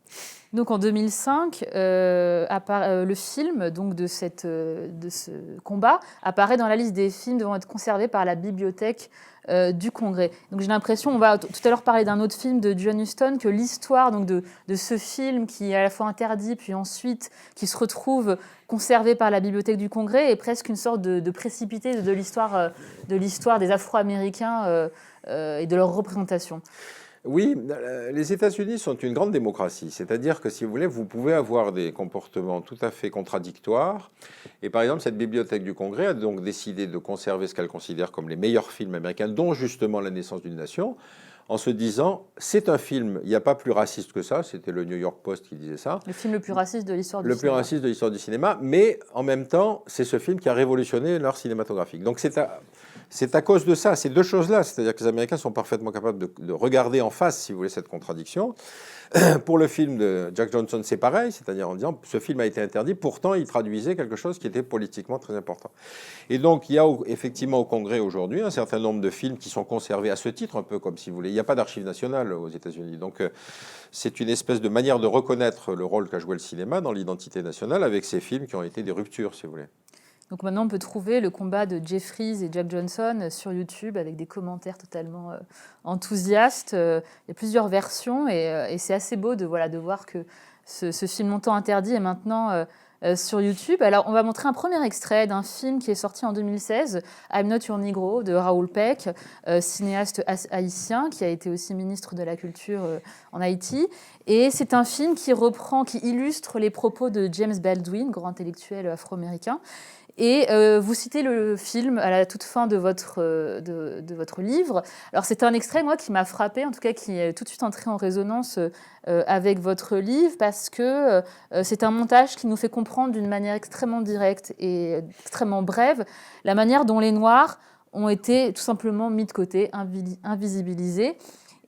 Donc en 2005, le film donc, de ce combat apparaît dans la liste des films devant être conservés par la bibliothèque du Congrès. Donc j'ai l'impression, on va tout à l'heure parler d'un autre film de John Huston, que l'histoire donc, de ce film qui est à la fois interdit, puis ensuite qui se retrouve conservé par la bibliothèque du Congrès, est presque une sorte de précipité de l'histoire des Afro-Américains et de leur représentation. Oui, les États-Unis sont une grande démocratie, c'est-à-dire que si vous voulez, vous pouvez avoir des comportements tout à fait contradictoires. Et par exemple, cette bibliothèque du Congrès a donc décidé de conserver ce qu'elle considère comme les meilleurs films américains, dont justement La naissance d'une nation, en se disant, c'est un film, il n'y a pas plus raciste que ça, c'était le New York Post qui disait ça. Le film le plus raciste de l'histoire du cinéma. Le plus raciste de l'histoire du cinéma, mais en même temps, c'est ce film qui a révolutionné l'art cinématographique. Donc c'est à cause de ça, ces deux choses-là, c'est-à-dire que les Américains sont parfaitement capables de regarder en face, si vous voulez, cette contradiction. Pour le film de Jack Johnson, c'est pareil, c'est-à-dire en disant ce film a été interdit, pourtant il traduisait quelque chose qui était politiquement très important. Et donc il y a effectivement au Congrès aujourd'hui un certain nombre de films qui sont conservés à ce titre, un peu comme si vous voulez. Il n'y a pas d'archives nationales aux États-Unis, donc c'est une espèce de manière de reconnaître le rôle qu'a joué le cinéma dans l'identité nationale avec ces films qui ont été des ruptures, si vous voulez. Donc maintenant, on peut trouver le combat de Jeffries et Jack Johnson sur YouTube avec des commentaires totalement enthousiastes. Il y a plusieurs versions et c'est assez beau de voir que ce film longtemps interdit est maintenant sur YouTube. Alors, on va montrer un premier extrait d'un film qui est sorti en 2016, I'm Not Your Negro, de Raoul Peck, cinéaste haïtien qui a été aussi ministre de la Culture en Haïti. Et c'est un film qui illustre les propos de James Baldwin, grand intellectuel afro-américain. Et vous citez le film à la toute fin de votre livre. Alors c'est un extrait, moi, qui m'a frappée, en tout cas qui est tout de suite entré en résonance avec votre livre, parce que c'est un montage qui nous fait comprendre d'une manière extrêmement directe et extrêmement brève la manière dont les Noirs ont été tout simplement mis de côté, invisibilisés,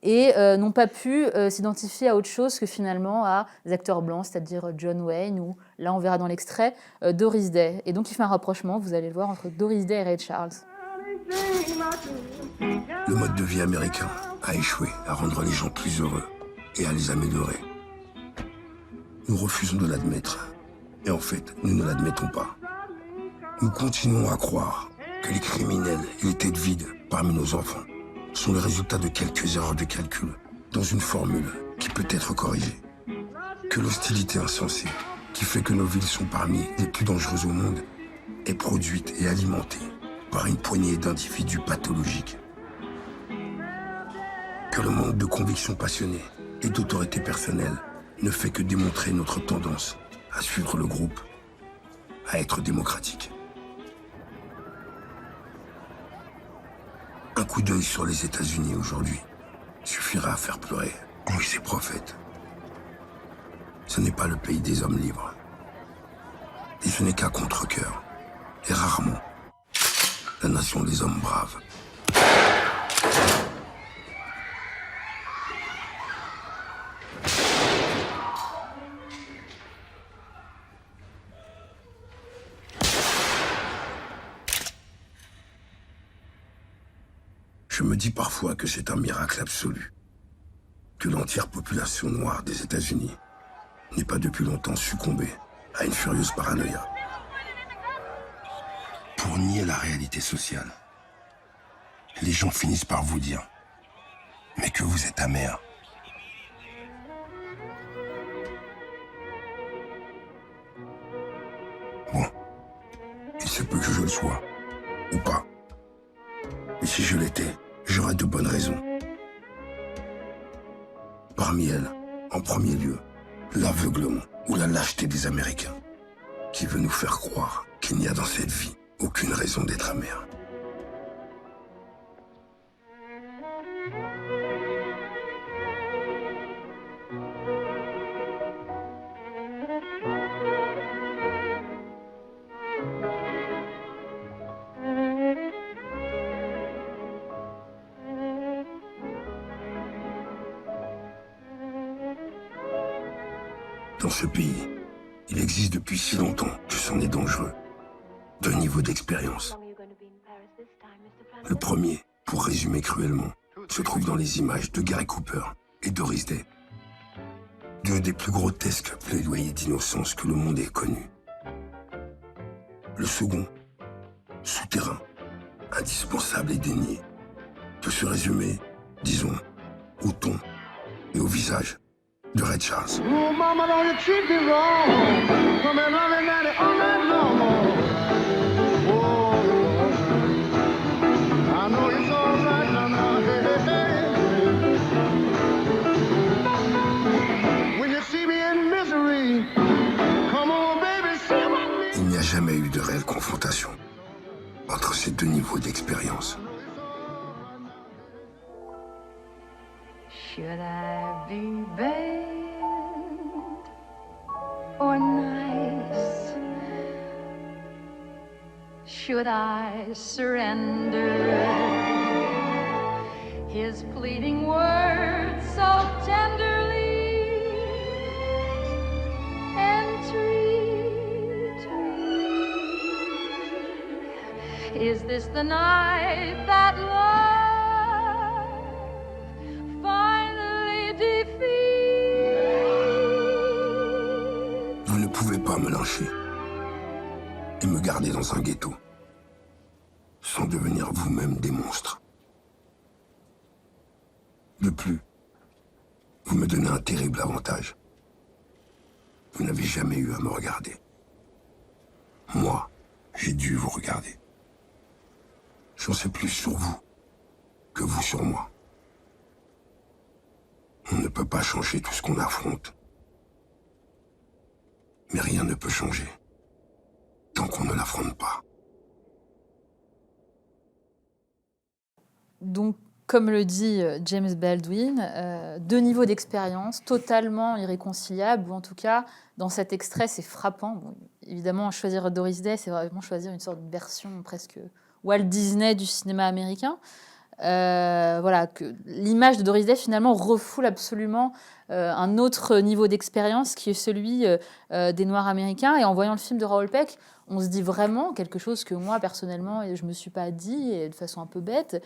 et n'ont pas pu s'identifier à autre chose que finalement à des acteurs blancs, c'est-à-dire John Wayne ou, là on verra dans l'extrait, Doris Day. Et donc il fait un rapprochement, vous allez le voir, entre Doris Day et Ray Charles. Le mode de vie américain a échoué à rendre les gens plus heureux et à les améliorer. Nous refusons de l'admettre. Et en fait, nous ne l'admettons pas. Nous continuons à croire que les criminels et les têtes vides parmi nos enfants sont le résultat de quelques erreurs de calcul dans une formule qui peut être corrigée. Que l'hostilité insensée, qui fait que nos villes sont parmi les plus dangereuses au monde, est produite et alimentée par une poignée d'individus pathologiques. Que le manque de conviction passionnée et d'autorité personnelle ne fait que démontrer notre tendance à suivre le groupe, à être démocratique. Un coup d'œil sur les États-Unis aujourd'hui suffira à faire pleurer Moïse et prophète. Ce n'est pas le pays des hommes libres. Et ce n'est qu'à contre-cœur, et rarement, la nation des hommes braves. Je me dis parfois que c'est un miracle absolu, que l'entière population noire des États-Unis n'ait pas depuis longtemps succombé à une furieuse paranoïa. Pour nier la réalité sociale, les gens finissent par vous dire « Mais que vous êtes amer ». Bon, il se peut que je le sois, ou pas. Et si je l'étais, j'aurais de bonnes raisons. Parmi elles, en premier lieu, l'aveuglement ou la lâcheté des Américains, qui veut nous faire croire qu'il n'y a dans cette vie aucune raison d'être amer. Dans ce pays, il existe depuis si longtemps que c'en est dangereux. 2 niveaux d'expérience. Le premier, pour résumer cruellement, se trouve dans les images de Gary Cooper et Doris Day. 2 des plus grotesques plaidoyers d'innocence que le monde ait connus. Le second, souterrain, indispensable et dénié, peut se résumer, disons, au ton et au visage de Ray Charles. Oh, mama, don't you treat me wrong. Come and love me daddy all night long. Oh, I know it's all right now. Hey, hey, hey. When you see me in misery, come on, baby, see what me. Il n'y a jamais eu de réelle confrontation entre ces 2 niveaux d'expérience. Should I be bad or nice? Should I surrender his pleading words so tenderly entreat me? Is this the night that love finally defeats? Vous ne pouvez pas me lyncher et me garder dans un ghetto sans devenir vous-même des monstres. De plus, vous me donnez un terrible avantage. Vous n'avez jamais eu à me regarder. Moi, j'ai dû vous regarder. J'en sais plus sur vous que vous sur moi. On ne peut pas changer tout ce qu'on affronte. Mais rien ne peut changer tant qu'on ne l'affronte pas. Donc, comme le dit James Baldwin, 2 niveaux d'expérience totalement irréconciliables, ou en tout cas, dans cet extrait, c'est frappant. Bon, évidemment, choisir Doris Day, c'est vraiment choisir une sorte de version presque Walt Disney du cinéma américain. Voilà, que l'image de Doris Day, finalement, refoule absolument un autre niveau d'expérience qui est celui des Noirs américains. Et en voyant le film de Raoul Peck, on se dit vraiment quelque chose que moi, personnellement, je ne me suis pas dit, et de façon un peu bête.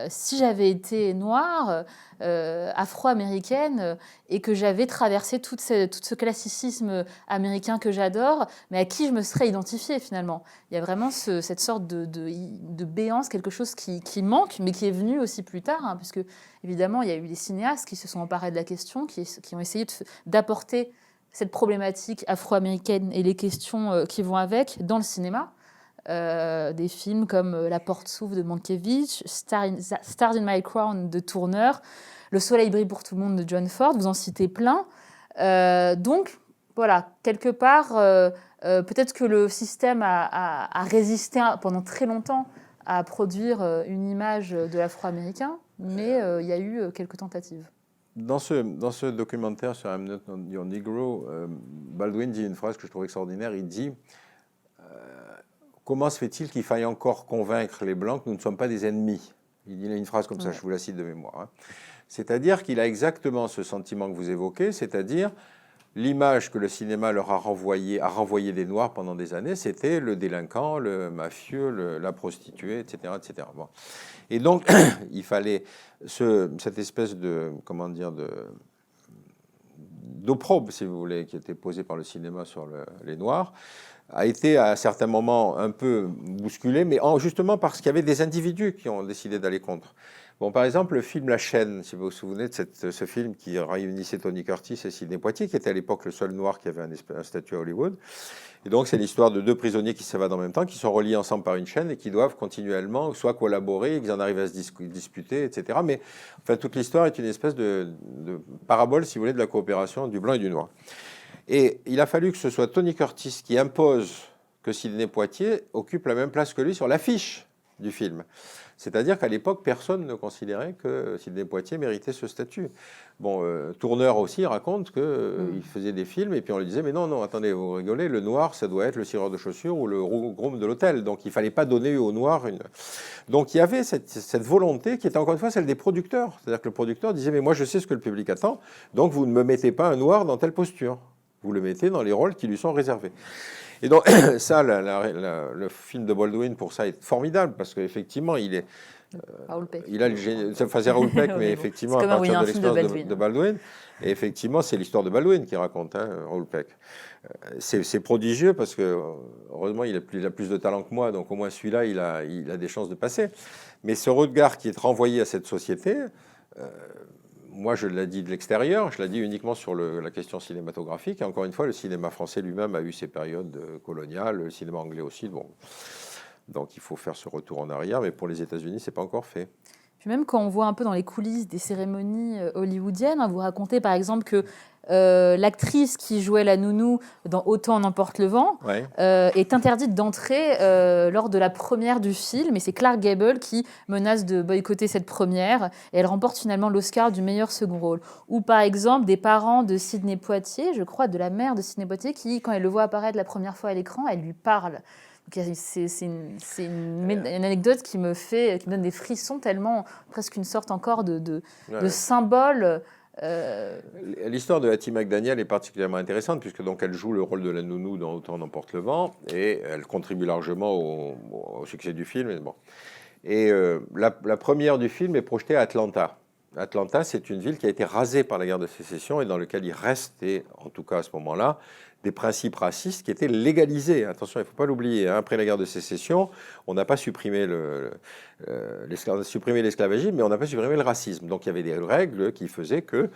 Si j'avais été noire, afro-américaine, et que j'avais traversé tout ce classicisme américain que j'adore, mais à qui je me serais identifiée, finalement. Il y a vraiment cette sorte de béance, quelque chose qui manque, mais qui est venu aussi plus tard, hein, puisque, évidemment, il y a eu des cinéastes qui se sont emparés de la question, qui ont essayé d'apporter cette problématique afro-américaine et les questions qui vont avec dans le cinéma. Des films comme La Porte s'ouvre de Mankiewicz, Stars in My Crown de Turner, Le Soleil brille pour tout le monde de John Ford, vous en citez plein. Donc, voilà, quelque part, peut-être que le système a résisté pendant très longtemps à produire une image de l'afro-américain, mais il y a eu quelques tentatives. Dans ce documentaire sur I'm Not Your Negro, Baldwin dit une phrase que je trouve extraordinaire. Il dit comment se fait-il qu'il faille encore convaincre les Blancs que nous ne sommes pas des ennemis? Il dit une phrase comme ça, je vous la cite de mémoire. Hein. C'est-à-dire qu'il a exactement ce sentiment que vous évoquez, c'est-à-dire l'image que le cinéma leur a renvoyé des Noirs pendant des années, c'était le délinquant, le mafieux, la prostituée, etc. etc. Bon. Et donc, il fallait cette espèce d'opprobre, si vous voulez, qui était posée par le cinéma sur les Noirs, a été à certains moments un peu bousculé, mais justement parce qu'il y avait des individus qui ont décidé d'aller contre. Bon, par exemple, le film La Chaîne, si vous vous souvenez de ce film qui réunissait Tony Curtis et Sidney Poitier, qui était à l'époque le seul noir qui avait un statut à Hollywood. Et donc, c'est l'histoire de 2 prisonniers qui s'évadent en même temps, qui sont reliés ensemble par une chaîne et qui doivent continuellement soit collaborer, qu'ils en arrivent à se disputer, etc. Mais enfin, toute l'histoire est une espèce de parabole, si vous voulez, de la coopération du blanc et du noir. Et il a fallu que ce soit Tony Curtis qui impose que Sidney Poitier occupe la même place que lui sur l'affiche du film. C'est-à-dire qu'à l'époque, personne ne considérait que Sidney Poitier méritait ce statut. Bon, Turner aussi raconte qu'il faisait des films et puis on lui disait « Mais non, attendez, vous rigolez, le noir, ça doit être le cireur de chaussures ou le groom de l'hôtel. » Donc, il ne fallait pas donner au noir une... Donc, il y avait cette volonté qui était encore une fois celle des producteurs. C'est-à-dire que le producteur disait « Mais moi, je sais ce que le public attend, donc vous ne me mettez pas un noir dans telle posture. » vous le mettez dans les rôles qui lui sont réservés. Et donc, ça, le film de Baldwin, pour ça, est formidable, parce qu'effectivement, il est... Raoul Peck. Il a le génie, enfin, c'est Raoul Peck, mais effectivement, C'est à comme partir un de film de l'expérience de Baldwin. Et effectivement, c'est l'histoire de Baldwin qui raconte, hein, Raoul Peck. C'est prodigieux parce que, heureusement, il a plus de talent que moi, donc au moins celui-là, il a des chances de passer. Mais ce regard qui est renvoyé à cette société, moi, je l'ai dit de l'extérieur, je l'ai dit uniquement sur la question cinématographique. Et encore une fois, le cinéma français lui-même a eu ses périodes coloniales, le cinéma anglais aussi. Bon. Donc il faut faire ce retour en arrière, mais pour les États-Unis, c'est pas encore fait. Puis même quand on voit un peu dans les coulisses des cérémonies hollywoodiennes, hein, vous racontez par exemple que l'actrice qui jouait la nounou dans Autant en emporte le vent Ouais. est interdite d'entrer lors de la première du film. Et c'est Clark Gable qui menace de boycotter cette première. Et elle remporte finalement l'Oscar du meilleur second rôle. Ou par exemple des parents de Sidney Poitier, je crois, de la mère de Sidney Poitier, qui, quand elle le voit apparaître la première fois à l'écran, elle lui parle. C'est une anecdote qui me donne des frissons, tellement presque une sorte encore de symbole. L'histoire de Hattie McDaniel est particulièrement intéressante puisque donc elle joue le rôle de la nounou dans Autant n'emporte le vent et elle contribue largement au succès du film. Et, bon. Et la première du film est projetée à Atlanta. Atlanta, c'est une ville qui a été rasée par la guerre de sécession et dans laquelle il restait, en tout cas à ce moment-là, des principes racistes qui étaient légalisés. Attention, il ne faut pas l'oublier. Hein. Après la guerre de sécession, on n'a pas supprimé l'esclavagisme, mais on n'a pas supprimé le racisme. Donc il y avait des règles qui faisaient que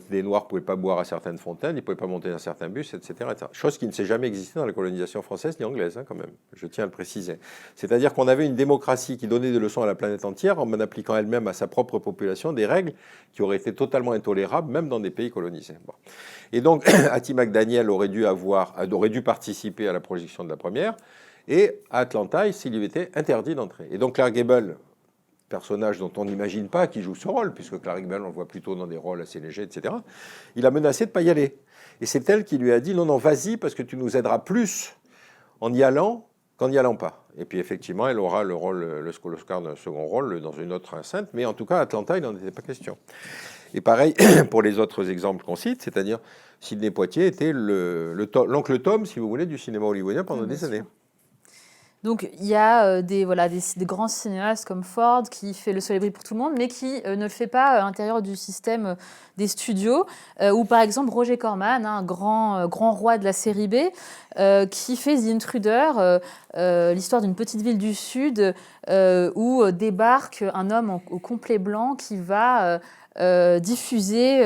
les Noirs ne pouvaient pas boire à certaines fontaines, ils ne pouvaient pas monter dans certains bus, etc., etc. Chose qui ne s'est jamais existée dans la colonisation française ni anglaise, hein, quand même. Je tiens à le préciser. C'est-à-dire qu'on avait une démocratie qui donnait des leçons à la planète entière en appliquant elle-même à sa propre population des règles qui auraient été totalement intolérables, même dans des pays colonisés. Bon. Et donc, Hattie McDaniel aurait dû participer à la projection de la première, et à Atlanta, il lui était interdit d'entrer. Et donc, Clark Gable, personnage dont on n'imagine pas qu'il joue ce rôle, puisque Clark Gable, on le voit plutôt dans des rôles assez légers, etc., il a menacé de ne pas y aller. Et c'est elle qui lui a dit « Non, non, vas-y, parce que tu nous aideras plus en y allant qu'en n'y allant pas. » Et puis, effectivement, elle aura l'Oscar d'un second rôle dans une autre enceinte, mais en tout cas, à Atlanta, il n'en était pas question. Et pareil pour les autres exemples qu'on cite, c'est-à-dire Sidney Poitier était l'oncle Tom, si vous voulez, du cinéma hollywoodien pendant des années. Donc il y a des grands cinéastes comme Ford qui fait Le Soleil brille pour tout le monde, mais qui ne le fait pas à l'intérieur du système des studios. Ou par exemple Roger Corman, un grand roi de la série B, qui fait The Intruder, l'histoire d'une petite ville du Sud où débarque un homme au complet blanc qui va diffuser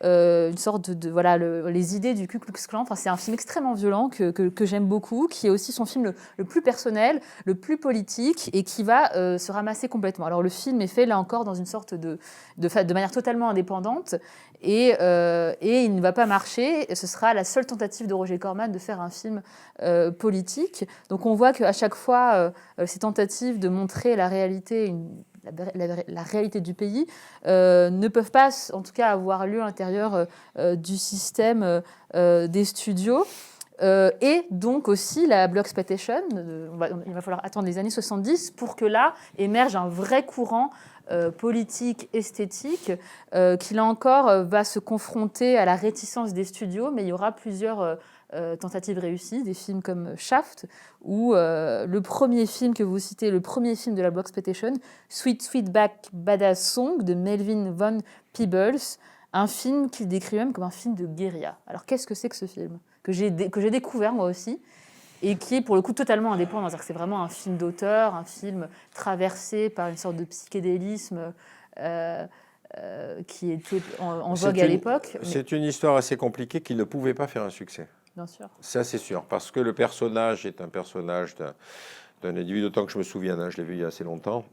une sorte les idées du Ku Klux Klan. Enfin, c'est un film extrêmement violent que j'aime beaucoup, qui est aussi son film le plus personnel, le plus politique, et qui va se ramasser complètement. Alors le film est fait là encore dans une sorte de manière totalement indépendante, et il ne va pas marcher. Ce sera la seule tentative de Roger Corman de faire un film politique. Donc on voit qu'à chaque fois, ces tentatives de montrer la réalité, la réalité du pays ne peuvent pas, en tout cas, avoir lieu à l'intérieur du système des studios. Et donc aussi la Blaxploitation, il va falloir attendre les années 70 pour que là émerge un vrai courant politique, esthétique, qui là encore va se confronter à la réticence des studios, mais il y aura plusieurs tentatives réussies, des films comme Shaft, ou le premier film que vous citez, le premier film de la Blaxploitation, Sweet Sweetback Badass Song de Melvin Van Peebles, un film qu'il décrit même comme un film de guérilla. Alors qu'est-ce que c'est que ce film que j'ai découvert moi aussi, et qui est pour le coup totalement indépendant. C'est-à-dire que c'est vraiment un film d'auteur, un film traversé par une sorte de psychédélisme qui était en vogue à l'époque. C'est une histoire assez compliquée qui ne pouvait pas faire un succès. Bien sûr. Ça, c'est sûr, parce que le personnage est un personnage d'un individu, d'autant que je me souviens, hein, je l'ai vu il y a assez longtemps.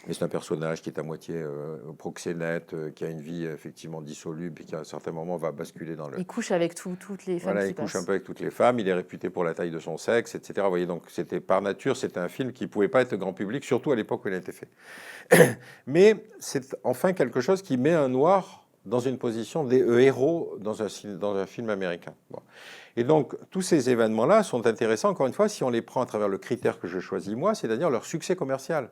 Mais c'est un personnage qui est à moitié proxénète, qui a une vie effectivement dissolue, puis qui à un certain moment va basculer dans le... Il couche avec toutes les femmes Voilà, qui il couche passent. un peu avec toutes les femmes, il est réputé pour la taille de son sexe, etc. Vous voyez, donc c'était par nature, c'était un film qui ne pouvait pas être grand public, surtout à l'époque où il a été fait. Mais c'est enfin quelque chose qui met un noir dans une position des héros dans un film américain. Bon. Et donc, tous ces événements-là sont intéressants, encore une fois, si on les prend à travers le critère que je choisis moi, c'est-à-dire leur succès commercial.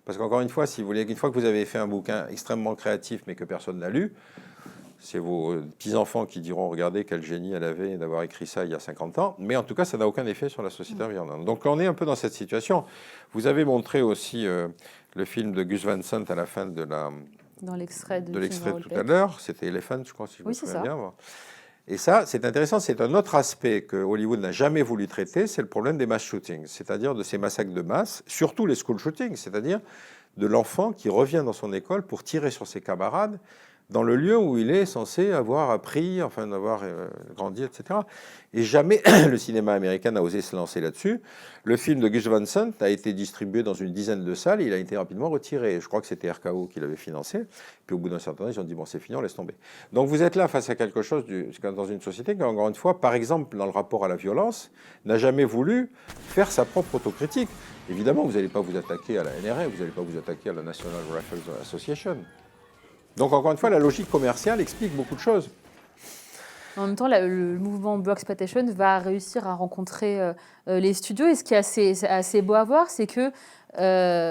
Parce qu'encore une fois, si vous voulez, une fois que vous avez fait un bouquin extrêmement créatif, mais que personne n'a lu, C'est vos petits-enfants qui diront, regardez quel génie elle avait d'avoir écrit ça il y a 50 ans. Mais en tout cas, ça n'a aucun effet sur la société environnante. Donc on est un peu dans cette situation. Vous avez montré aussi le film de Gus Van Sant à la fin Dans l'extrait de l'extrait tout à l'heure. C'était Elephant, je crois, si je me souviens bien. Bon. Et ça, c'est intéressant, c'est un autre aspect que Hollywood n'a jamais voulu traiter, c'est le problème des mass shootings, c'est-à-dire de ces massacres de masse, surtout les school shootings, c'est-à-dire de l'enfant qui revient dans son école pour tirer sur ses camarades dans le lieu où il est censé avoir appris, enfin avoir grandi, etc. Et jamais le cinéma américain n'a osé se lancer là-dessus. Le film de Gus Van Sant a été distribué dans une dizaine de salles, il a été rapidement retiré. Je crois que c'était RKO qui l'avait financé. Puis au bout d'un certain temps, ils ont dit, bon, c'est fini, on laisse tomber. Donc vous êtes là face à quelque chose dans une société qui, encore une fois, par exemple, dans le rapport à la violence, n'a jamais voulu faire sa propre autocritique. Évidemment, vous n'allez pas vous attaquer à la NRA, vous n'allez pas vous attaquer à la National Rifle Association. Donc, encore une fois, la logique commerciale explique beaucoup de choses. En même temps, le mouvement Blaxploitation va réussir à rencontrer les studios. Et ce qui est assez beau à voir, c'est que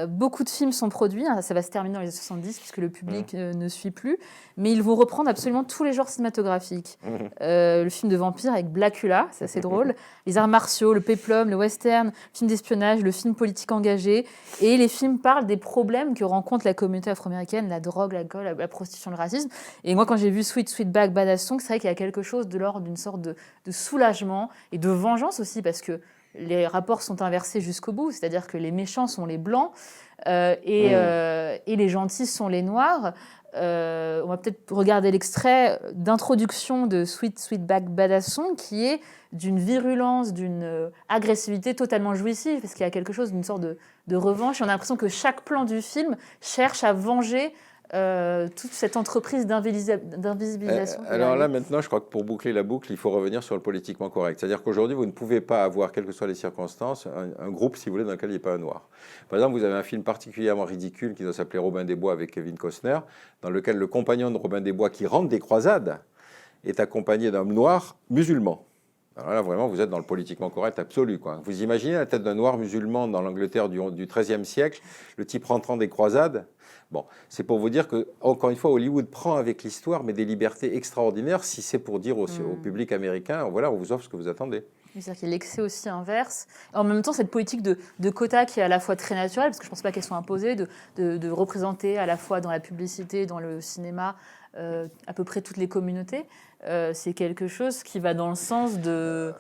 beaucoup de films sont produits. Ça va se terminer dans les 70 puisque le public ne suit plus. Mais ils vont reprendre absolument tous les genres cinématographiques. Le film de vampire avec Blackula, c'est assez drôle. Les arts martiaux, le péplum, le western, le film d'espionnage, le film politique engagé. Et les films parlent des problèmes que rencontre la communauté afro-américaine, la drogue, l'alcool, la prostitution, le racisme. Et moi, quand j'ai vu Sweetback Badass Song, c'est vrai qu'il y a quelque chose de l'ordre d'une sorte de soulagement et de vengeance aussi, parce que les rapports sont inversés jusqu'au bout, c'est-à-dire que les méchants sont les blancs et les gentils sont les noirs. On va peut-être regarder l'extrait d'introduction de Sweetback Badass Song qui est d'une virulence, d'une agressivité totalement jouissive, parce qu'il y a quelque chose d'une sorte de revanche. Et on a l'impression que chaque plan du film cherche à venger toute cette entreprise d'invisibilisation. Alors là, maintenant, je crois que pour boucler la boucle, il faut revenir sur le politiquement correct. C'est-à-dire qu'aujourd'hui, vous ne pouvez pas avoir, quelles que soient les circonstances, un groupe, si vous voulez, dans lequel il n'y ait pas un noir. Par exemple, vous avez un film particulièrement ridicule qui doit s'appeler Robin des Bois avec Kevin Costner, dans lequel le compagnon de Robin des Bois qui rentre des croisades est accompagné d'un noir musulman. Alors là, vraiment, vous êtes dans le politiquement correct absolu, quoi. Vous imaginez la tête d'un noir musulman dans l'Angleterre du XIIIe siècle, le type rentrant des croisades. Bon, c'est pour vous dire que, encore une fois, Hollywood prend avec l'histoire, mais des libertés extraordinaires, si c'est pour dire au public américain, voilà, on vous offre ce que vous attendez. C'est-à-dire qu'il y a l'excès aussi inverse. En même temps, cette politique de quotas qui est à la fois très naturelle, parce que je ne pense pas qu'elles soient imposées, de représenter à la fois dans la publicité, dans le cinéma, à peu près toutes les communautés, c'est quelque chose qui va dans le sens de...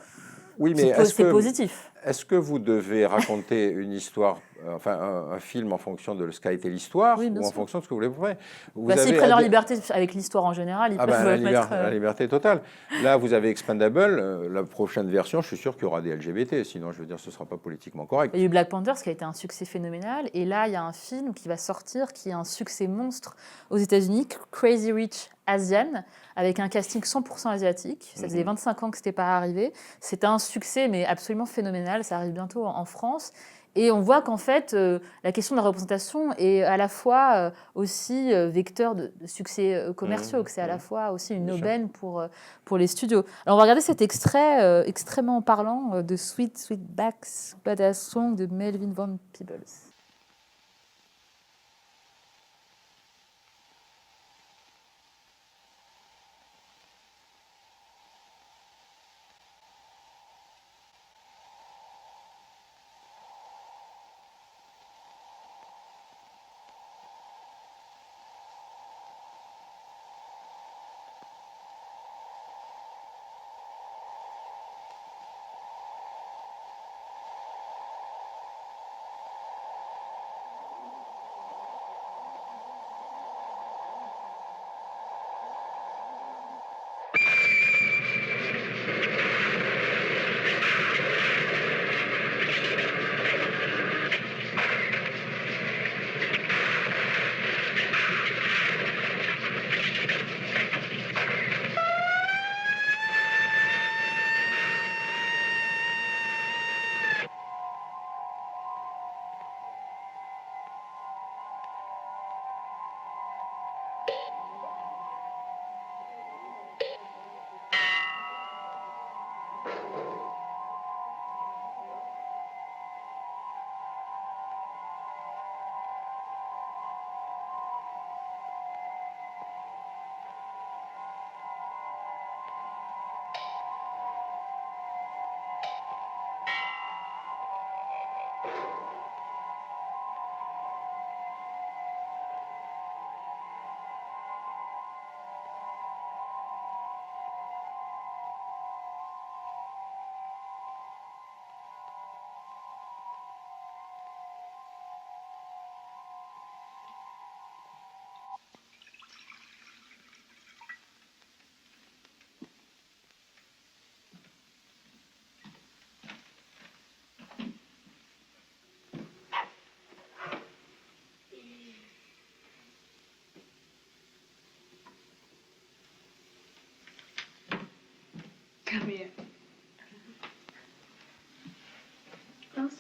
Oui, mais c'est positif. Est-ce que vous devez raconter une histoire, enfin un film en fonction de ce qu'a été l'histoire, ou en fonction de ce que vous voulez faire? S'ils prennent leur liberté avec l'histoire en général, ils peuvent mettre... La liberté totale. Là, vous avez Expendable, la prochaine version, je suis sûr qu'il y aura des LGBT, sinon, je veux dire, ce ne sera pas politiquement correct. Il y a eu Black Panther, qui a été un succès phénoménal, et là, il y a un film qui va sortir, qui est un succès monstre aux États-Unis, Crazy Rich Asian, avec un casting 100% asiatique. Ça faisait 25 ans que ce n'était pas arrivé. C'est un succès, mais absolument phénoménal. Ça arrive bientôt en France. Et on voit qu'en fait, la question de la représentation est à la fois aussi vecteur de succès commerciaux, que c'est à la fois aussi une aubaine pour les studios. Alors on va regarder cet extrait extrêmement parlant de Sweetback Badass Song de Melvin Van Peebles.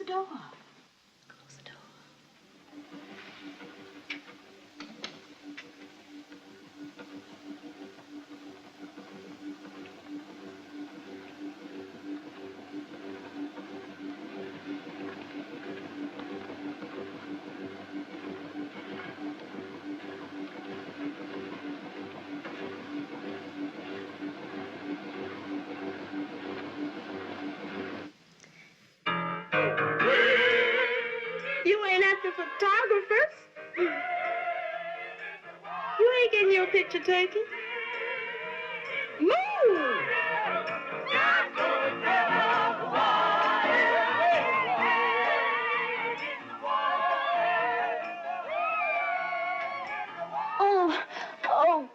door. Close the door. You ain't at the photographer's. You ain't getting your picture taken. Move! Oh, oh.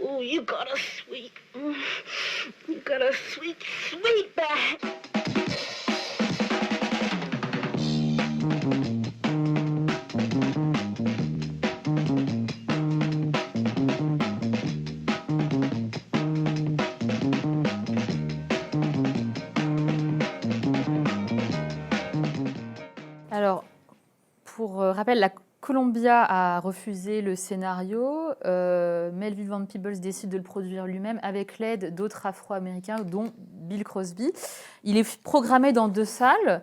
Oh, you got a sweet, sweet back. Alors, pour rappel, la Columbia a refusé le scénario. Melville Van Peebles décide de le produire lui-même avec l'aide d'autres Afro-Américains, dont Bill Crosby. Il est programmé dans 2 salles.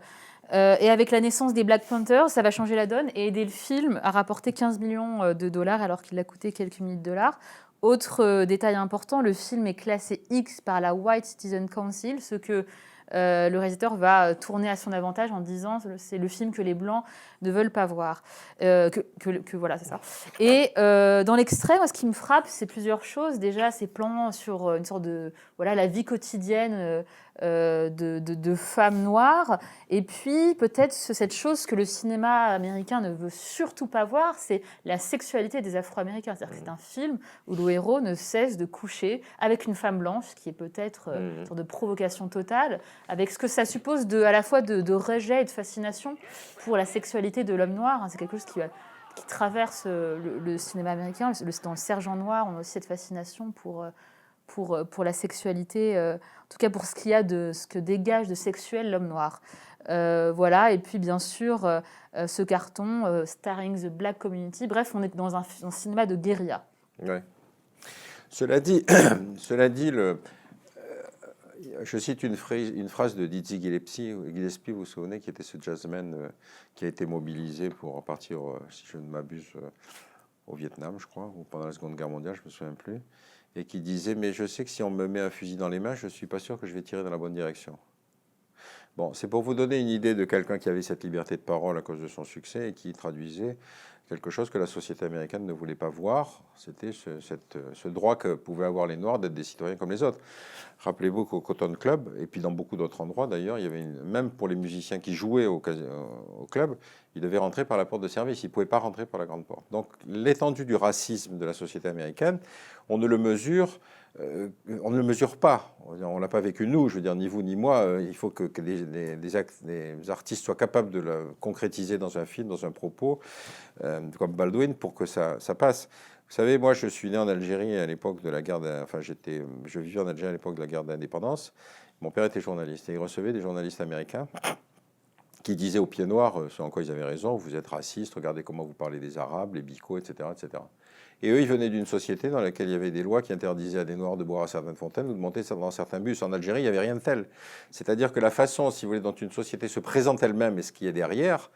Et avec la naissance des Black Panthers, ça va changer la donne et aider le film à rapporter 15 millions de dollars alors qu'il a coûté quelques milliers de dollars. Autre détail important, le film est classé X par la White Citizen Council, ce que le réalisateur va tourner à son avantage en disant c'est le film que les Blancs ne veulent pas voir. Voilà, c'est ça. Et dans l'extrait, moi, ce qui me frappe, c'est plusieurs choses. Déjà, ces plans sur une sorte de la vie quotidienne de femmes noires. Et puis, peut-être cette chose que le cinéma américain ne veut surtout pas voir, c'est la sexualité des Afro-Américains. C'est-à-dire que c'est un film où le héros ne cesse de coucher avec une femme blanche, ce qui est peut-être une sorte de provocation totale, avec ce que ça suppose à la fois de rejet et de fascination pour la sexualité de l'homme noir. C'est quelque chose qui traverse le cinéma américain. Dans Le Sergent Noir, on a aussi cette fascination pour la sexualité, en tout cas pour ce qu'il y a de ce que dégage de sexuel l'homme noir. Voilà, et puis bien sûr, ce carton, Starring the Black Community. Bref, on est dans un cinéma de guérilla. Ouais. Cela dit, je cite une phrase de Dizzy Gillespie, vous vous souvenez, qui était ce jazzman qui a été mobilisé pour partir, si je ne m'abuse, au Vietnam, je crois, ou pendant la Seconde Guerre mondiale, je ne me souviens plus, et qui disait « Mais je sais que si on me met un fusil dans les mains, je ne suis pas sûr que je vais tirer dans la bonne direction. » Bon, c'est pour vous donner une idée de quelqu'un qui avait cette liberté de parole à cause de son succès et qui traduisait quelque chose que la société américaine ne voulait pas voir. C'était ce droit que pouvaient avoir les Noirs d'être des citoyens comme les autres. Rappelez-vous qu'au Cotton Club, et puis dans beaucoup d'autres endroits d'ailleurs, il y avait même pour les musiciens qui jouaient au club, ils devaient rentrer par la porte de service, ils ne pouvaient pas rentrer par la grande porte. Donc l'étendue du racisme de la société américaine, on ne le mesure pas. On ne l'a pas vécu nous, je veux dire, ni vous ni moi. Il faut que des artistes soient capables de le concrétiser dans un film, dans un propos, comme Baldwin, pour que ça passe. Vous savez, moi, je suis né en Algérie à l'époque de la guerre... je vivais en Algérie à l'époque de la guerre d'indépendance. Mon père était journaliste et il recevait des journalistes américains qui disaient aux pieds noirs, ce en quoi ils avaient raison, vous êtes racistes, regardez comment vous parlez des Arabes, les bicos, etc., etc. Et eux, ils venaient d'une société dans laquelle il y avait des lois qui interdisaient à des Noirs de boire à certaines fontaines ou de monter dans certains bus. En Algérie, il n'y avait rien de tel. C'est-à-dire que la façon, si vous voulez, dont une société se présente elle-même et ce qu'il y a derrière,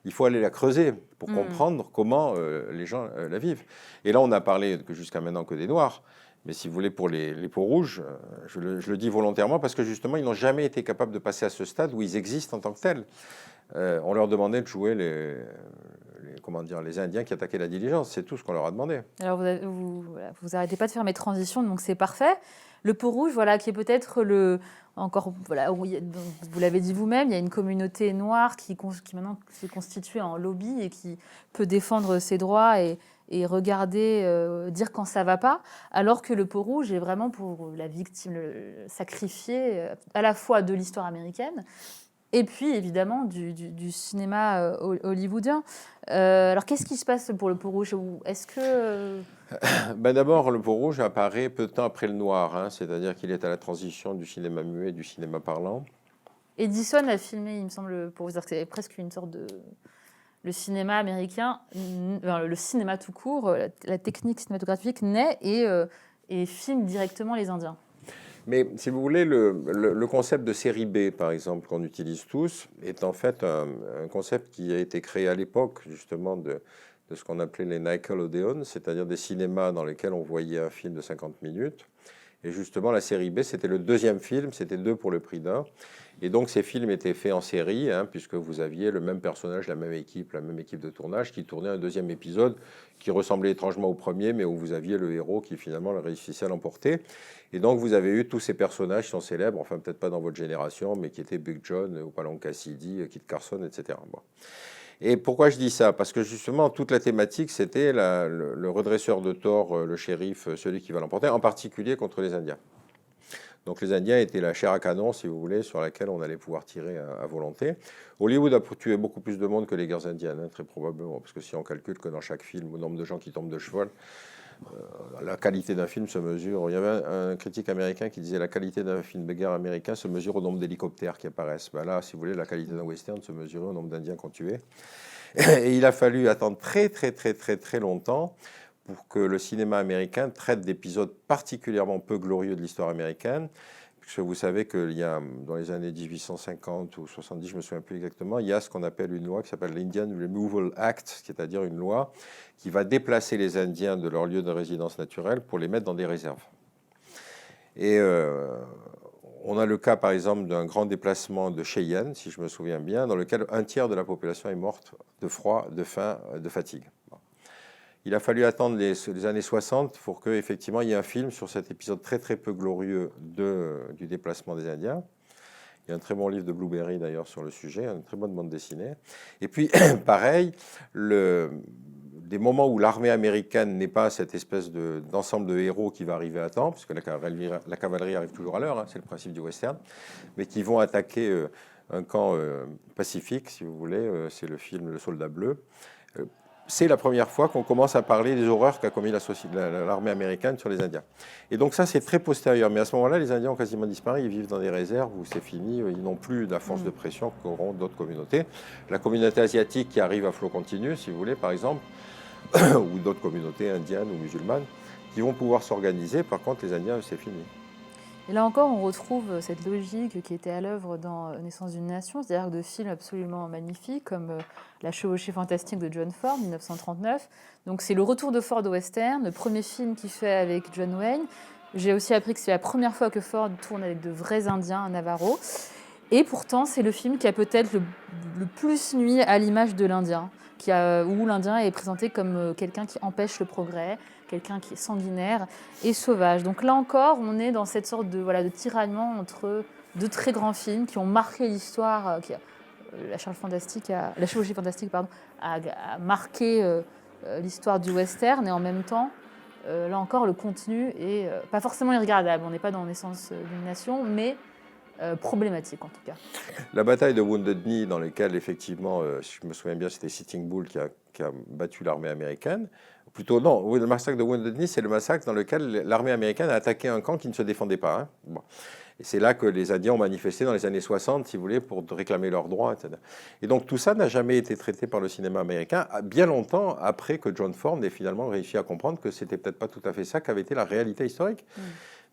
il faut aller la creuser pour comprendre comment les gens la vivent. Et là, on n'a parlé jusqu'à maintenant que des Noirs. Mais si vous voulez, pour les peaux rouges, je le dis volontairement parce que justement, ils n'ont jamais été capables de passer à ce stade où ils existent en tant que tels. on leur demandait de jouer les Indiens qui attaquaient la diligence. C'est tout ce qu'on leur a demandé. Alors, vous arrêtez pas de faire mes transitions, donc c'est parfait. Le Peau Rouge, voilà, qui est peut-être vous l'avez dit vous-même, il y a une communauté noire qui maintenant s'est constituée en lobby et qui peut défendre ses droits et dire quand ça va pas, alors que le Peau Rouge est vraiment pour la victime sacrifiée à la fois de l'histoire américaine et puis évidemment du cinéma hollywoodien. Alors qu'est-ce qui se passe pour le Peau Rouge? Est-ce que... D'abord, le Peau Rouge apparaît peu de temps après le noir, hein, c'est-à-dire qu'il est à la transition du cinéma muet et du cinéma parlant. Edison a filmé, il me semble, pour vous dire que c'est presque une sorte de... Le cinéma américain, le cinéma tout court, la technique cinématographique naît et filme directement les Indiens. Mais si vous voulez, le concept de série B, par exemple, qu'on utilise tous, est en fait un concept qui a été créé à l'époque, justement, de ce qu'on appelait les Nickelodeon, c'est-à-dire des cinémas dans lesquels on voyait un film de 50 minutes. Et justement, la série B, c'était le deuxième film, c'était 2 pour le prix d'un. Et donc, ces films étaient faits en série, hein, puisque vous aviez le même personnage, la même équipe de tournage qui tournait un deuxième épisode qui ressemblait étrangement au premier, mais où vous aviez le héros qui finalement réussissait à l'emporter. Et donc, vous avez eu tous ces personnages qui sont célèbres, enfin peut-être pas dans votre génération, mais qui étaient Big John, Opalong Cassidy, Kit Carson, etc. Bon. Et pourquoi je dis ça? Parce que justement, toute la thématique, c'était le redresseur de tort, le shérif, celui qui va l'emporter, en particulier contre les Indiens. Donc les Indiens étaient la chair à canon, si vous voulez, sur laquelle on allait pouvoir tirer à volonté. Hollywood a tué beaucoup plus de monde que les guerres indiennes, hein, très probablement, parce que si on calcule que dans chaque film, le nombre de gens qui tombent de cheval, la qualité d'un film se mesure. Il y avait un critique américain qui disait la qualité d'un film de guerre américain se mesure au nombre d'hélicoptères qui apparaissent. Ben là, si vous voulez, la qualité d'un western se mesure au nombre d'Indiens qu'on tuait. Et il a fallu attendre très longtemps pour que le cinéma américain traite d'épisodes particulièrement peu glorieux de l'histoire américaine. Puisque vous savez qu'il y a, dans les années 1850 ou 70, je ne me souviens plus exactement, il y a ce qu'on appelle une loi qui s'appelle l'Indian Removal Act, c'est-à-dire une loi qui va déplacer les Indiens de leur lieu de résidence naturelle pour les mettre dans des réserves. Et on a le cas, par exemple, d'un grand déplacement de Cheyenne, si je me souviens bien, dans lequel un tiers de la population est morte de froid, de faim, de fatigue. Bon. Il a fallu attendre les années 60 pour qu'effectivement il y ait un film sur cet épisode très peu glorieux du déplacement des Indiens. Il y a un très bon livre de Blueberry d'ailleurs sur le sujet, une très bonne bande dessinée. Et puis pareil, des moments où l'armée américaine n'est pas cette espèce d'ensemble de héros qui va arriver à temps, parce que la cavalerie arrive toujours à l'heure, hein, c'est le principe du western, mais qui vont attaquer un camp pacifique, si vous voulez, c'est le film Le Soldat Bleu. C'est la première fois qu'on commence à parler des horreurs qu'a commis l'armée américaine sur les Indiens. Et donc ça, c'est très postérieur. Mais à ce moment-là, les Indiens ont quasiment disparu. Ils vivent dans des réserves où c'est fini. Ils n'ont plus la force de pression qu'auront d'autres communautés. La communauté asiatique qui arrive à flot continu, si vous voulez, par exemple, ou d'autres communautés indiennes ou musulmanes, qui vont pouvoir s'organiser. Par contre, les Indiens, c'est fini. Et là encore, on retrouve cette logique qui était à l'œuvre dans Naissance d'une nation, c'est-à-dire de films absolument magnifiques comme La chevauchée fantastique de John Ford, 1939. Donc c'est le retour de Ford au western, le premier film qu'il fait avec John Wayne. J'ai aussi appris que c'est la première fois que Ford tourne avec de vrais Indiens, un Navarro. Et pourtant, c'est le film qui a peut-être le plus nui à l'image de l'Indien, où l'Indien est présenté comme quelqu'un qui empêche le progrès, quelqu'un qui est sanguinaire et sauvage. Donc là encore, on est dans cette sorte de tiraillement entre deux très grands films qui ont marqué l'histoire. La chevauchée fantastique a marqué l'histoire du western, et en même temps, là encore, le contenu est pas forcément irregardable. On n'est pas dans Naissance d'une nation, mais problématique en tout cas. La bataille de Wounded Knee, dans laquelle effectivement, si je me souviens bien, c'était Sitting Bull qui a battu l'armée américaine. Plutôt non, le massacre de Wounded Knee, c'est le massacre dans lequel l'armée américaine a attaqué un camp qui ne se défendait pas. Hein. Bon. Et c'est là que les Indiens ont manifesté dans les années 60, si vous voulez, pour réclamer leurs droits, etc. Et donc tout ça n'a jamais été traité par le cinéma américain, bien longtemps après que John Ford ait finalement réussi à comprendre que c'était peut-être pas tout à fait ça qu'avait été la réalité historique.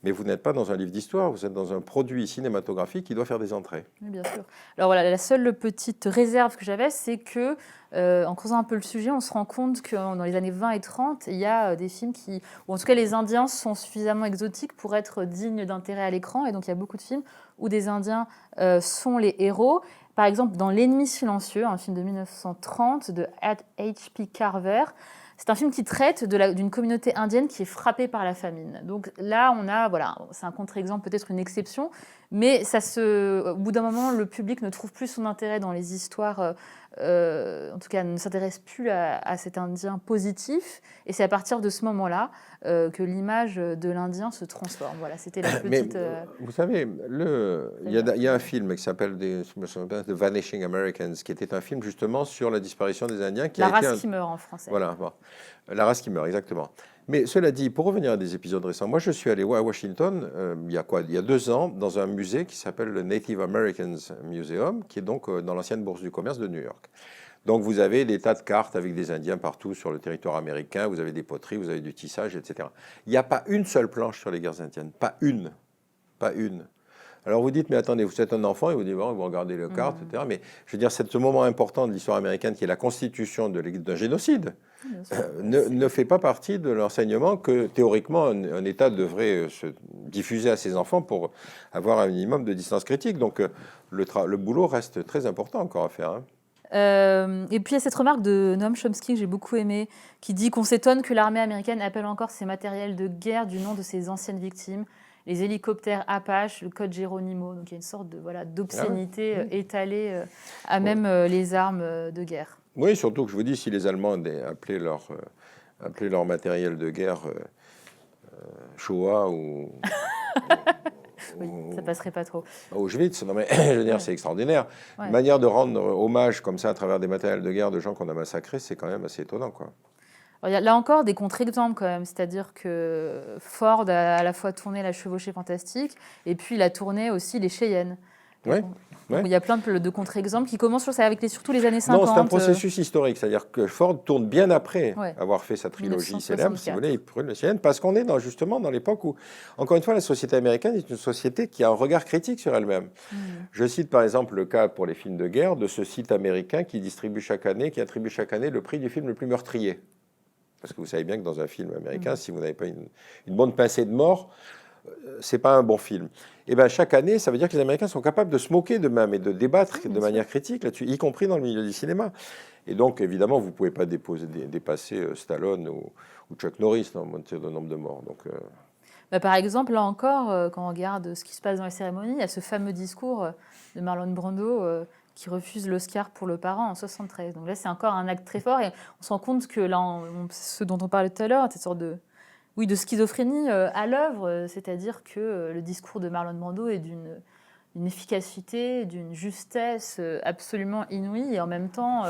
mais vous n'êtes pas dans un livre d'histoire, vous êtes dans un produit cinématographique qui doit faire des entrées. Oui, bien sûr. Alors voilà, la seule petite réserve que j'avais, c'est que, en creusant un peu le sujet, on se rend compte que dans les années 20 et 30, il y a des films qui, ou en tout cas les Indiens sont suffisamment exotiques pour être dignes d'intérêt à l'écran, et donc il y a beaucoup de films où des Indiens sont les héros. Par exemple, dans L'ennemi silencieux, un film de 1930 de H.P. Carver, c'est un film qui traite d'une communauté indienne qui est frappée par la famine. Donc là, on a, voilà, c'est un contre-exemple, peut-être une exception, mais au bout d'un moment, le public ne trouve plus son intérêt dans les histoires, en tout cas ne s'intéresse plus à cet Indien positif, et c'est à partir de ce moment-là que l'image de l'Indien se transforme. Voilà, c'était la petite... Vous savez, il y a un film qui s'appelle The Vanishing Americans, qui était un film justement sur la disparition des Indiens. La race qui meurt en français. Voilà, bon. La race qui meurt, exactement. Mais cela dit, pour revenir à des épisodes récents, moi je suis allé à Washington il y a 2 ans dans un musée qui s'appelle le Native Americans Museum, qui est donc dans l'ancienne bourse du commerce de New York. Donc vous avez des tas de cartes avec des Indiens partout sur le territoire américain, vous avez des poteries, vous avez du tissage, etc. Il n'y a pas une seule planche sur les guerres indiennes, pas une. Alors vous dites, mais attendez, vous êtes un enfant, et vous dites, bon, vous regardez les cartes, etc. Mais je veux dire, c'est ce moment important de l'histoire américaine qui est la constitution d'un génocide, ne fait pas partie de l'enseignement que théoriquement un État devrait se diffuser à ses enfants pour avoir un minimum de distance critique. Donc le boulot reste très important encore à faire. Et puis il y a cette remarque de Noam Chomsky que j'ai beaucoup aimée, qui dit qu'on s'étonne que l'armée américaine appelle encore ses matériels de guerre du nom de ses anciennes victimes, les hélicoptères Apache, le code Geronimo. Donc il y a une sorte de d'obscénité étalée à même les armes de guerre. Oui, surtout que je vous dis, si les Allemands appelaient leur matériel de guerre Shoah ou oui, ça passerait pas trop. Auschwitz, non mais je veux dire, c'est extraordinaire. Ouais. Une manière de rendre hommage comme ça à travers des matériels de guerre de gens qu'on a massacrés, c'est quand même assez étonnant, quoi. Alors, il y a là encore des contre-exemples quand même, c'est-à-dire que Ford a à la fois tourné La Chevauchée Fantastique et puis il a tourné aussi Les Cheyennes. Ouais. Donc, il y a plein de contre-exemples qui commencent surtout les années 50. Non, c'est un processus historique, c'est-à-dire que Ford tourne bien après Ouais. avoir fait sa trilogie 1964. célèbre, si vous voulez, il brûle les Cheyennes, parce qu'on est justement dans l'époque où, encore une fois, la société américaine est une société qui a un regard critique sur elle-même. Je cite par exemple le cas pour les films de guerre de ce site américain qui attribue chaque année le prix du film le plus meurtrier. Parce que vous savez bien que dans un film américain, si vous n'avez pas une bonne pincée de mort, c'est pas un bon film. Et bien chaque année, ça veut dire que les Américains sont capables de se moquer d'eux-mêmes et de débattre de manière critique là-dessus, y compris dans le milieu du cinéma. Et donc évidemment, vous ne pouvez pas dépasser Stallone ou Chuck Norris en matière de nombre de morts. Donc, par exemple, là encore, quand on regarde ce qui se passe dans les cérémonies, il y a ce fameux discours de Marlon Brando qui refuse l'Oscar pour Le Parrain en 1973. Donc là, c'est encore un acte très fort et on se rend compte que là, ce dont on parlait tout à l'heure, cette sorte de schizophrénie à l'œuvre, c'est-à-dire que le discours de Marlon Brando est d'une efficacité, d'une justesse absolument inouïe, et en même temps,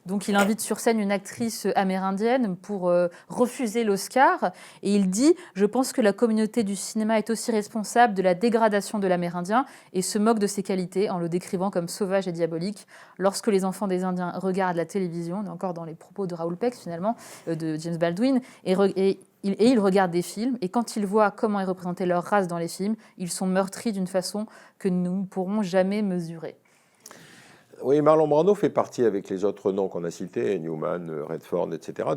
donc il invite sur scène une actrice amérindienne pour refuser l'Oscar, et il dit « Je pense que la communauté du cinéma est aussi responsable de la dégradation de l'Amérindien et se moque de ses qualités en le décrivant comme sauvage et diabolique. Lorsque les enfants des Indiens regardent la télévision, on est encore dans les propos de Raoul Peck finalement, de James Baldwin, et ils regardent des films, et quand ils voient comment est représentée leur race dans les films, ils sont meurtris d'une façon que nous ne pourrons jamais mesurer. » Oui, Marlon Brando fait partie, avec les autres noms qu'on a cités, Newman, Redford, etc.,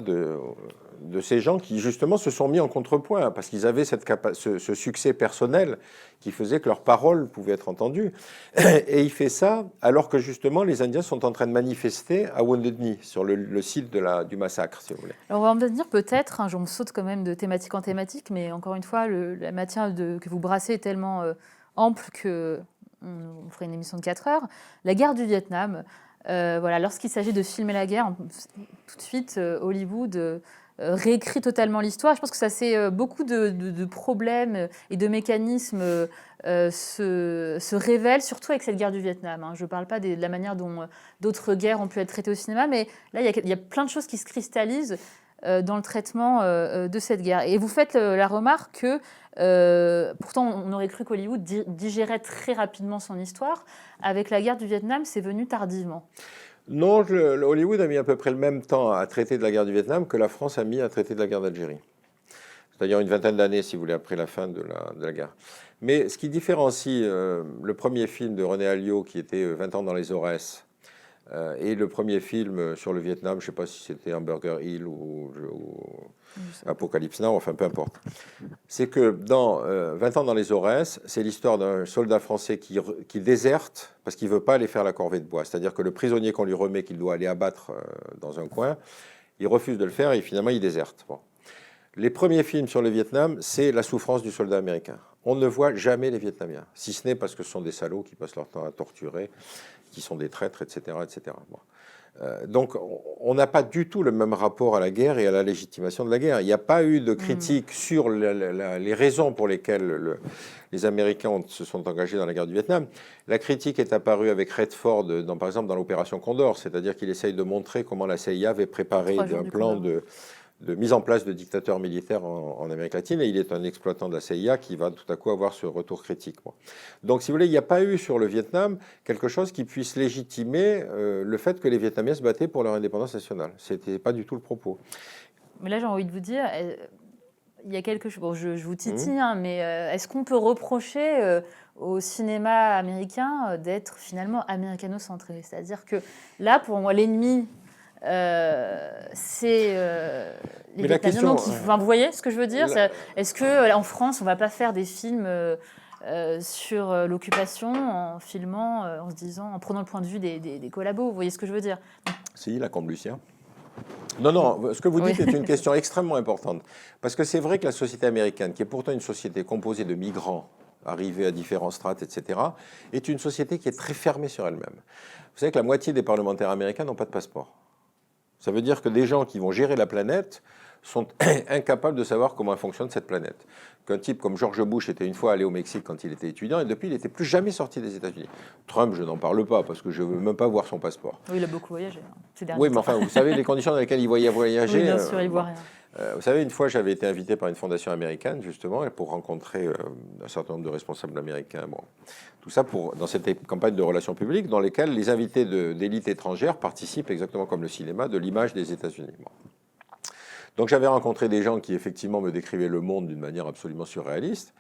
de ces gens qui, justement, se sont mis en contrepoint, parce qu'ils avaient ce succès personnel qui faisait que leurs paroles pouvaient être entendues. Et il fait ça alors que, justement, les Indiens sont en train de manifester à Wounded Knee, sur le site du massacre, si vous voulez. Alors, on va en venir peut-être, on saute quand même de thématique en thématique, mais encore une fois, la matière que vous brassez est tellement ample que... On ferait une émission de 4 heures. La guerre du Vietnam, lorsqu'il s'agit de filmer la guerre, tout de suite, Hollywood réécrit totalement l'histoire. Je pense que ça, c'est beaucoup de problèmes et de mécanismes se révèlent, surtout avec cette guerre du Vietnam. Je ne parle pas de la manière dont d'autres guerres ont pu être traitées au cinéma, mais là, il y a plein de choses qui se cristallisent dans le traitement de cette guerre. Et vous faites la remarque que pourtant, on aurait cru qu'Hollywood digérait très rapidement son histoire. Avec la guerre du Vietnam, c'est venu tardivement. Non, Hollywood a mis à peu près le même temps à traiter de la guerre du Vietnam que la France a mis à traiter de la guerre d'Algérie. c'est-à-dire une vingtaine d'années, si vous voulez, après la fin de la guerre. Mais ce qui différencie le premier film de René Alliot, qui était 20 ans dans les Aurès, et le premier film sur le Vietnam, je ne sais pas si c'était Hamburger Hill ou Apocalypse Now, enfin peu importe, c'est que dans 20 ans dans les Aurès, c'est l'histoire d'un soldat français qui déserte parce qu'il ne veut pas aller faire la corvée de bois. C'est-à-dire que le prisonnier qu'on lui remet, qu'il doit aller abattre dans un coin, il refuse de le faire et finalement il déserte. Bon. Les premiers films sur le Vietnam, c'est la souffrance du soldat américain. On ne voit jamais les Vietnamiens, si ce n'est parce que ce sont des salauds qui passent leur temps à torturer, qui sont des traîtres, etc. etc. Bon. Donc, on n'a pas du tout le même rapport à la guerre et à la légitimation de la guerre. Il n'y a pas eu de critique sur les raisons pour lesquelles les Américains se sont engagés dans la guerre du Vietnam. La critique est apparue avec Redford, par exemple, dans l'opération Condor, c'est-à-dire qu'il essaye de montrer comment la CIA avait préparé un plan de mise en place de dictateurs militaires en Amérique latine, et il est un exploitant de la CIA qui va tout à coup avoir ce retour critique. Bon. Donc, si vous voulez, il n'y a pas eu sur le Vietnam quelque chose qui puisse légitimer le fait que les Vietnamiens se battaient pour leur indépendance nationale. Ce n'était pas du tout le propos. Mais là, j'ai envie de vous dire, il y a quelque chose, bon, je vous titille, hein, mais est-ce qu'on peut reprocher au cinéma américain d'être finalement américano-centré? C'est-à-dire que là, pour moi, l'ennemi... c'est les Vietnamiens qui... Enfin, vous voyez ce que je veux dire? Est-ce qu'en France, on ne va pas faire des films sur l'occupation en filmant, en se disant, en prenant le point de vue des collabos? Vous voyez ce que je veux dire? Si, la combe Lucien. Non, ce que vous dites est une question extrêmement importante. Parce que c'est vrai que la société américaine, qui est pourtant une société composée de migrants arrivés à différents strates, etc., est une société qui est très fermée sur elle-même. Vous savez que la moitié des parlementaires américains n'ont pas de passeport. Ça veut dire que des gens qui vont gérer la planète sont incapables de savoir comment fonctionne cette planète. Qu'un type comme George Bush était une fois allé au Mexique quand il était étudiant, et depuis, il n'était plus jamais sorti des États-Unis. Trump, je n'en parle pas, parce que je ne veux même pas voir son passeport. Oui, il a beaucoup voyagé. Oui, mais enfin, vous savez, les conditions dans lesquelles il voyager... Oui, bien sûr, il voit rien. Vous savez, une fois, j'avais été invité par une fondation américaine, justement, pour rencontrer un certain nombre de responsables américains. Bon, tout ça dans cette campagne de relations publiques dans lesquelles les invités d'élite étrangère participent, exactement comme le cinéma, de l'image des États-Unis. Bon. Donc, j'avais rencontré des gens qui, effectivement, me décrivaient le monde d'une manière absolument surréaliste.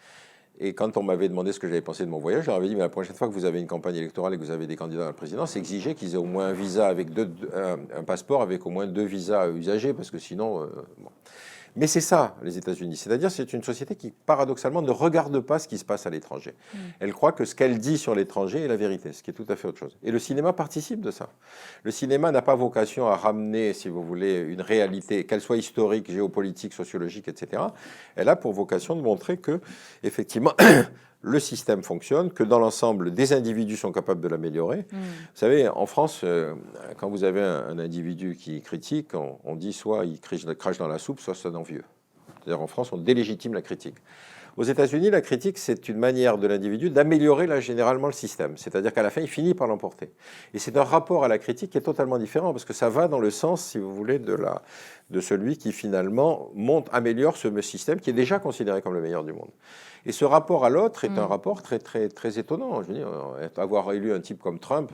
Et quand on m'avait demandé ce que j'avais pensé de mon voyage, je leur avais dit, mais la prochaine fois que vous avez une campagne électorale et que vous avez des candidats à la présidence, exigez qu'ils aient au moins un visa avec un passeport avec au moins 2 visas usagés, parce que sinon... Bon. Mais c'est ça, les États-Unis. C'est-à-dire c'est une société qui, paradoxalement, ne regarde pas ce qui se passe à l'étranger. Elle croit que ce qu'elle dit sur l'étranger est la vérité, ce qui est tout à fait autre chose. Et le cinéma participe de ça. Le cinéma n'a pas vocation à ramener, si vous voulez, une réalité, qu'elle soit historique, géopolitique, sociologique, etc. Elle a pour vocation de montrer que, effectivement... le système fonctionne, que dans l'ensemble, des individus sont capables de l'améliorer. Vous savez, en France, quand vous avez un individu qui critique, on dit soit il crache dans la soupe, soit c'est un envieux. C'est-à-dire en France, on délégitime la critique. Aux États-Unis, la critique, c'est une manière de l'individu d'améliorer généralement le système. C'est-à-dire qu'à la fin, il finit par l'emporter. Et c'est un rapport à la critique qui est totalement différent, parce que ça va dans le sens, si vous voulez, de celui qui finalement améliore ce système qui est déjà considéré comme le meilleur du monde. Et ce rapport à l'autre est un rapport très, très, très étonnant. Je veux dire, avoir élu un type comme Trump,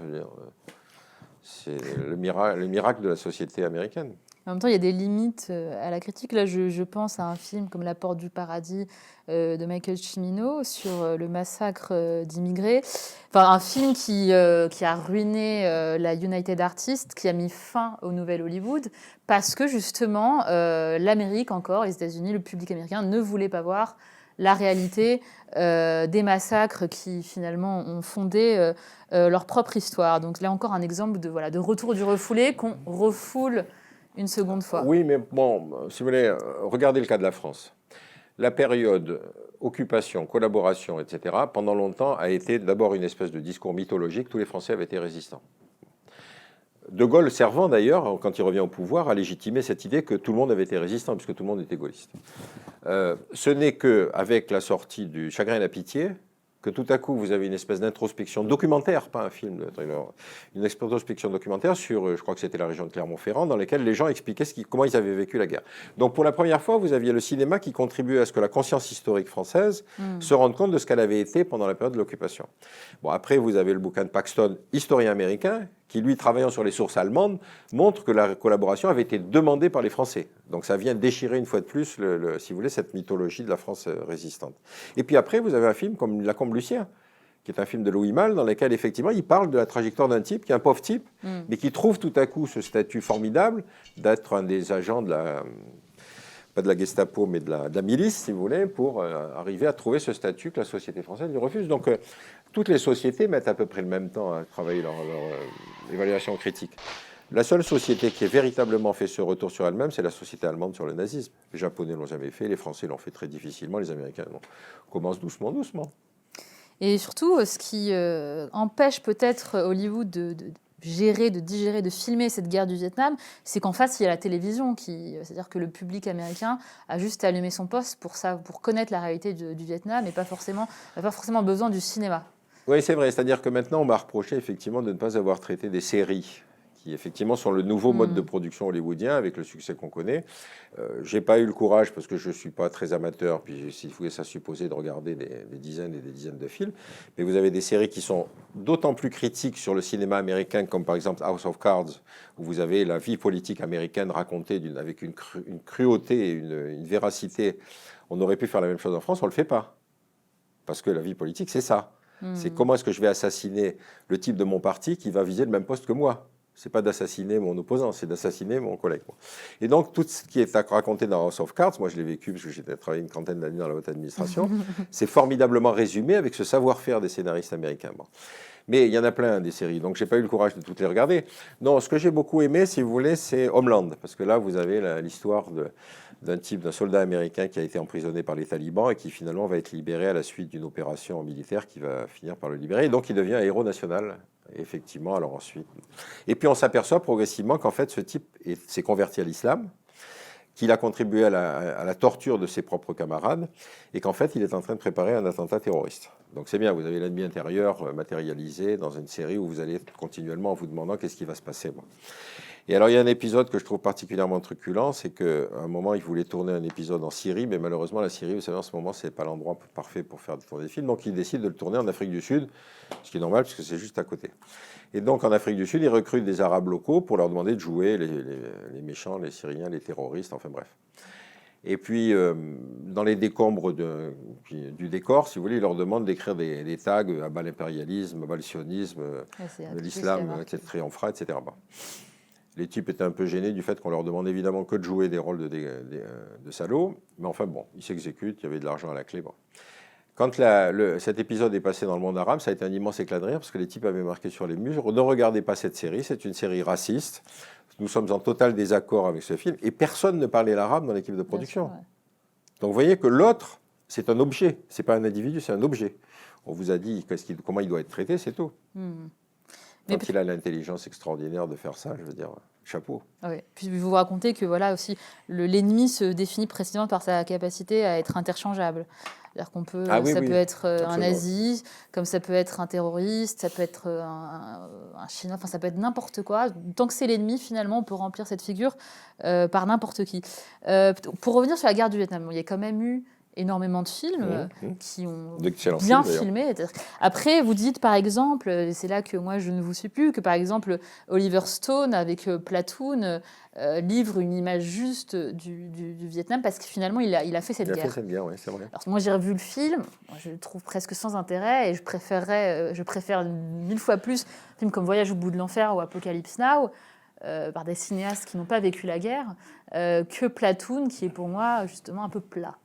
c'est le miracle de la société américaine. En même temps, il y a des limites à la critique. Là, je pense à un film comme La Porte du Paradis de Michael Cimino sur le massacre d'immigrés. Enfin, un film qui a ruiné la United Artists, qui a mis fin au Nouvel Hollywood, parce que justement, l'Amérique encore, les États-Unis, le public américain ne voulait pas voir la réalité des massacres qui finalement ont fondé leur propre histoire. Donc là encore un exemple de retour du refoulé qu'on refoule une seconde fois. Oui, mais bon, si vous voulez, regardez le cas de la France. La période occupation, collaboration, etc., pendant longtemps a été d'abord une espèce de discours mythologique. Tous les Français avaient été résistants. De Gaulle servant d'ailleurs, quand il revient au pouvoir, à légitimer cette idée que tout le monde avait été résistant, puisque tout le monde était gaulliste. Ce n'est qu'avec la sortie du Chagrin et la Pitié que tout à coup, vous avez une espèce d'introspection documentaire, pas un film de thriller, une introspection documentaire sur, je crois que c'était la région de Clermont-Ferrand, dans laquelle les gens expliquaient comment ils avaient vécu la guerre. Donc pour la première fois, vous aviez le cinéma qui contribuait à ce que la conscience historique française se rende compte de ce qu'elle avait été pendant la période de l'occupation. Bon, après, vous avez le bouquin de Paxton, historien américain, qui, lui, travaillant sur les sources allemandes, montre que la collaboration avait été demandée par les Français. Donc ça vient déchirer une fois de plus, si vous voulez, cette mythologie de la France résistante. Et puis après, vous avez un film comme La Combe Lucien, qui est un film de Louis Malle, dans lequel, effectivement, il parle de la trajectoire d'un type, qui est un pauvre type, mais qui trouve tout à coup ce statut formidable d'être un des agents de la... pas de la Gestapo, mais de la milice, si vous voulez, pour arriver à trouver ce statut que la société française lui refuse. Donc, toutes les sociétés mettent à peu près le même temps à travailler leur évaluation critique. La seule société qui ait véritablement fait ce retour sur elle-même, c'est la société allemande sur le nazisme. Les Japonais ne l'ont jamais fait, les Français l'ont fait très difficilement, les Américains commencent doucement, doucement. Et surtout, ce qui empêche peut-être Hollywood de gérer, de digérer, de filmer cette guerre du Vietnam, c'est qu'en face, il y a la télévision. C'est-à-dire que le public américain a juste allumé son poste pour connaître la réalité du Vietnam et n'a pas forcément besoin du cinéma. Oui, c'est vrai. C'est-à-dire que maintenant, on m'a reproché effectivement de ne pas avoir traité des séries qui effectivement sont le nouveau mode de production hollywoodien avec le succès qu'on connaît. J'ai pas eu le courage parce que je suis pas très amateur, puis s'il faut ça supposer de regarder des dizaines et des dizaines de films. Mais vous avez des séries qui sont d'autant plus critiques sur le cinéma américain, comme par exemple House of Cards, où vous avez la vie politique américaine racontée avec une cruauté et une véracité. On aurait pu faire la même chose en France, on le fait pas. Parce que la vie politique, c'est ça. C'est comment est-ce que je vais assassiner le type de mon parti qui va viser le même poste que moi. C'est pas d'assassiner mon opposant, c'est d'assassiner mon collègue. Et donc, tout ce qui est raconté dans House of Cards, moi je l'ai vécu parce que j'ai travaillé une trentaine d'années dans la haute administration, c'est formidablement résumé avec ce savoir-faire des scénaristes américains. Bon. Mais il y en a plein des séries, donc j'ai pas eu le courage de toutes les regarder. Non, ce que j'ai beaucoup aimé, si vous voulez, c'est Homeland, parce que là, vous avez l'histoire d'un soldat américain qui a été emprisonné par les talibans et qui finalement va être libéré à la suite d'une opération militaire qui va finir par le libérer. Et donc, il devient un héros national. Effectivement, alors ensuite. Et puis on s'aperçoit progressivement qu'en fait, ce type s'est converti à l'islam, qu'il a contribué à la torture de ses propres camarades, et qu'en fait, il est en train de préparer un attentat terroriste. Donc c'est bien, vous avez l'ennemi intérieur matérialisé dans une série où vous allez continuellement en vous demandant qu'est-ce qui va se passer. Bon. Et alors, il y a un épisode que je trouve particulièrement truculent, c'est qu'à un moment, il voulait tourner un épisode en Syrie, mais malheureusement, la Syrie, vous savez, en ce moment, c'est pas l'endroit parfait pour faire tourner des films. Donc, il décide de le tourner en Afrique du Sud, ce qui est normal, puisque c'est juste à côté. Et donc, en Afrique du Sud, il recrute des Arabes locaux pour leur demander de jouer les méchants, les Syriens, les terroristes, enfin bref. Et puis, dans les décombres du décor, si vous voulez, il leur demande d'écrire des tags à bas l'impérialisme, à bas le sionisme, l'islam qui triomphera, etc. Bon. Les types étaient un peu gênés du fait qu'on leur demande évidemment que de jouer des rôles de salauds. Mais enfin, bon, ils s'exécutent, il y avait de l'argent à la clé. Bon. Quand cet épisode est passé dans le monde arabe, ça a été un immense éclat de rire parce que les types avaient marqué sur les murs « Ne regardez pas cette série, c'est une série raciste. Nous sommes en total désaccord avec ce film. » Et personne ne parlait l'arabe dans l'équipe de production. Sûr, ouais. Donc vous voyez que l'autre, c'est un objet. Ce n'est pas un individu, c'est un objet. On vous a dit comment il doit être traité, c'est tout. Quand il a l'intelligence extraordinaire de faire ça, je veux dire, chapeau. Oui. Puis vous racontez que voilà aussi l'ennemi se définit précisément par sa capacité à être interchangeable. C'est-à-dire qu'on peut, peut être un nazi, comme ça peut être un terroriste, ça peut être un Chinois, enfin ça peut être n'importe quoi. Tant que c'est l'ennemi, finalement, on peut remplir cette figure par n'importe qui. Pour revenir sur la guerre du Vietnam, il y a quand même eu énormément de films qui ont bien filmé. Après, vous dites, par exemple, et c'est là que moi je ne vous suis plus, que par exemple Oliver Stone avec Platoon livre une image juste du Vietnam parce que finalement il a fait cette guerre. Il a fait cette guerre, oui, c'est vrai. Alors, moi j'ai revu le film, je le trouve presque sans intérêt et je préfère 1000 fois plus un film comme Voyage au bout de l'enfer ou Apocalypse Now, par des cinéastes qui n'ont pas vécu la guerre, que Platoon, qui est pour moi justement un peu plat.